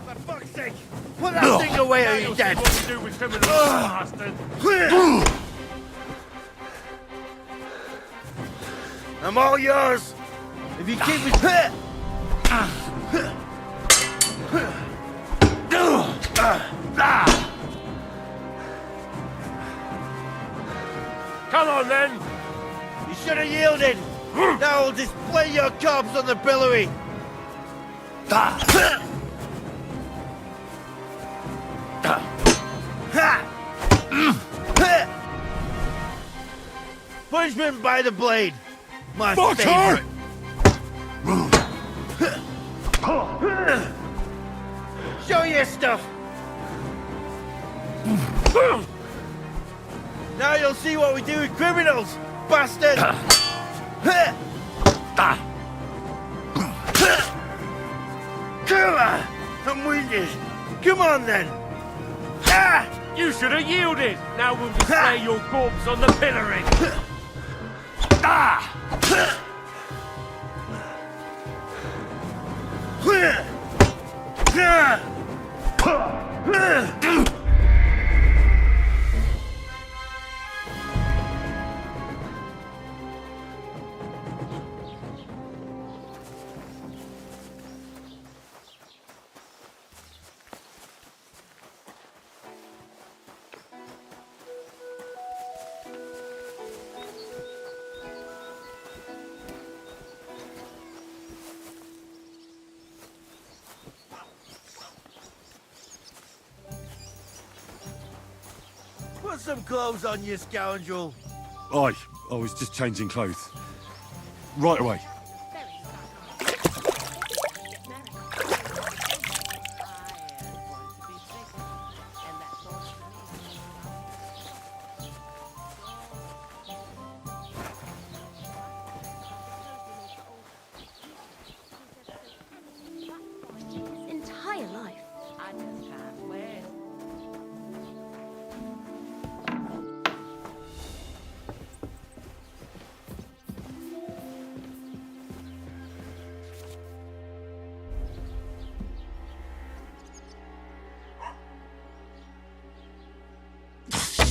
For fuck's sake! Put that thing away or you're dead! What to do with criminals, bastard? I'm all yours! If you keep me... Come on then! You should have yielded! Now I'll display your corpse on the pillory! Punishment by the blade! My Fuck favorite! Show your stuff! Now you'll see what we do with criminals, bastard! I'm winded. Come on then! You should have yielded! Now we'll display your corpse on the pillory! Put some clothes on, you scoundrel. Aye, I was just changing clothes. Right away.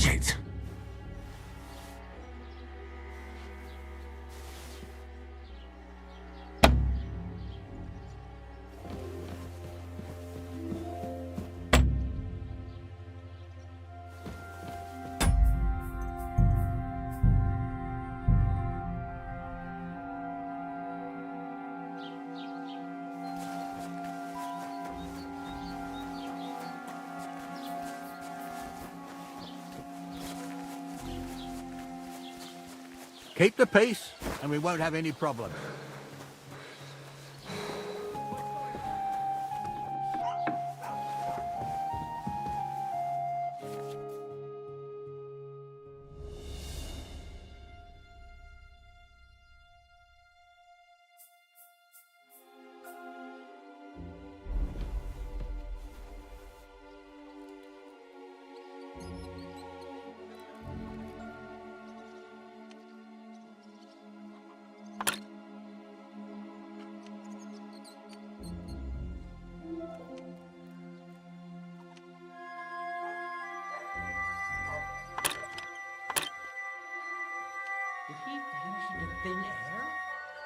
Shit. Keep the peace, and we won't have any problems. Did he vanish into thin air? It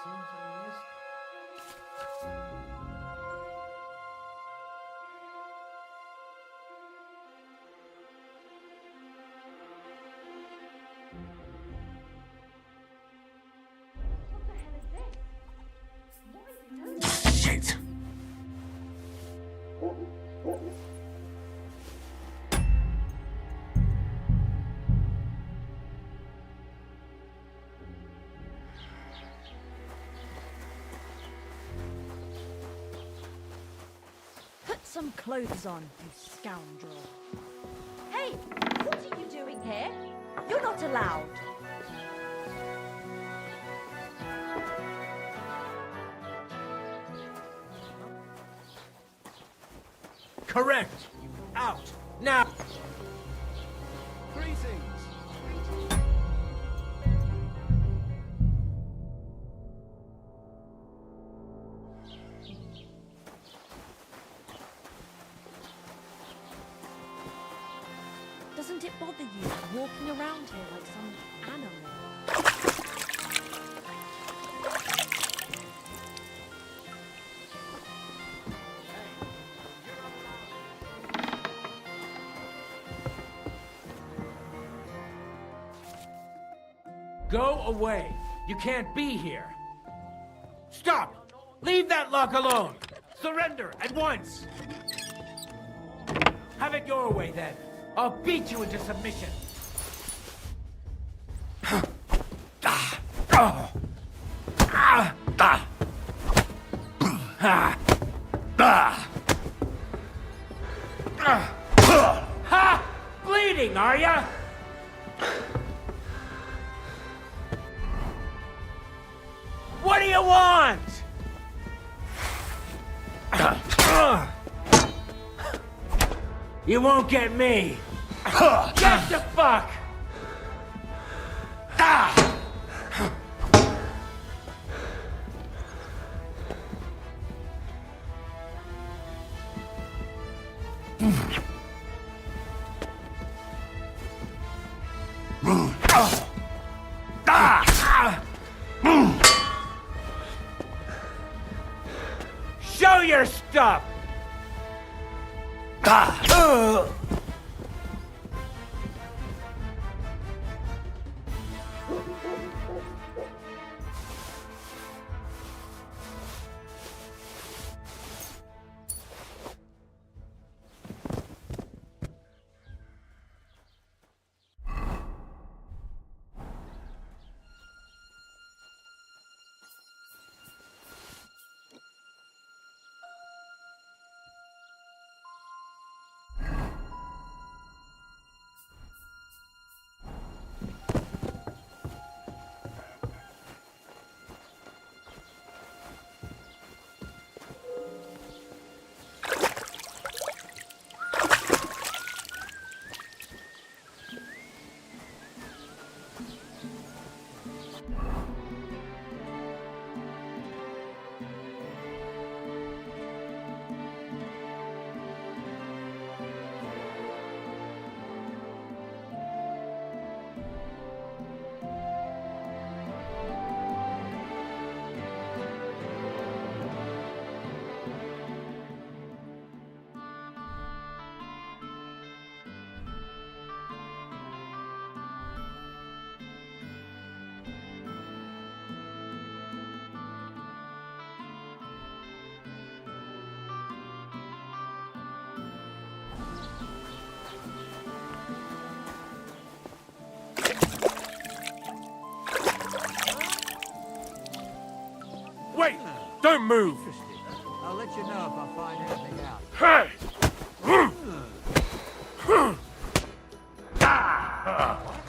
seems I missed. Shit. Put some clothes on, you scoundrel. Hey, what are you doing here? You're not allowed. Correct! Out! Now! Doesn't it bother you walking around here like some animal? Go away! You can't be here! Stop! Leave that lock alone! Surrender at once! Have it your way then! I'll beat you into submission! Ha! Bleeding, are ya? What do you want? You won't get me. Get the fuck! Show your stuff! Wait! Don't move! I'll let you know if I find anything out. Hey!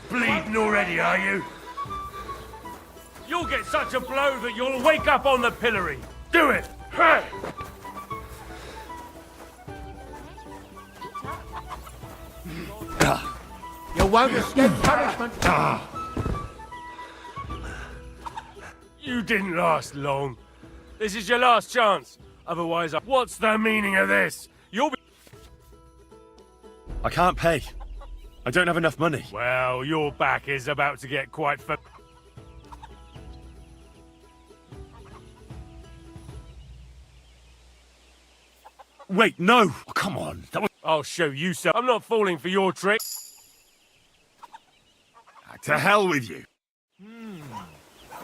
Bleeding already, are you? You'll get such a blow that you'll wake up on the pillory. Do it! Hey! You won't escape punishment. You didn't last long. This is your last chance. Otherwise, what's the meaning of this? You'll be... I can't pay. I don't have enough money. Well, your back is about to get quite Wait, no! Oh, come on, that was... I'll show you so. I'm not falling for your trick. To hell with you.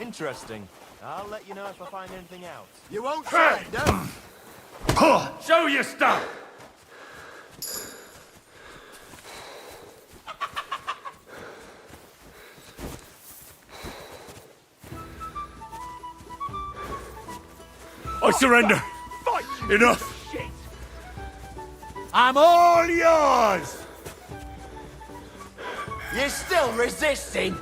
Interesting. I'll let you know if I find anything out. You won't surrender. Show your stuff! I surrender. Enough. I'm all yours. You're still resisting?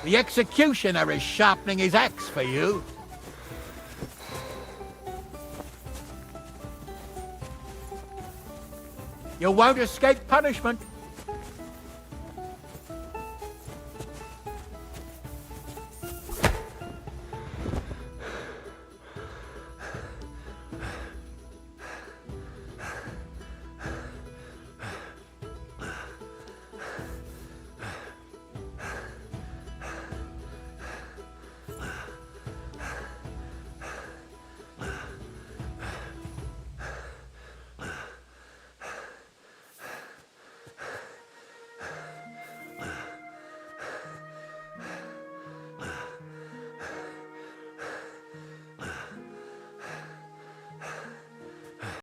The executioner is sharpening his axe for you. You won't escape punishment.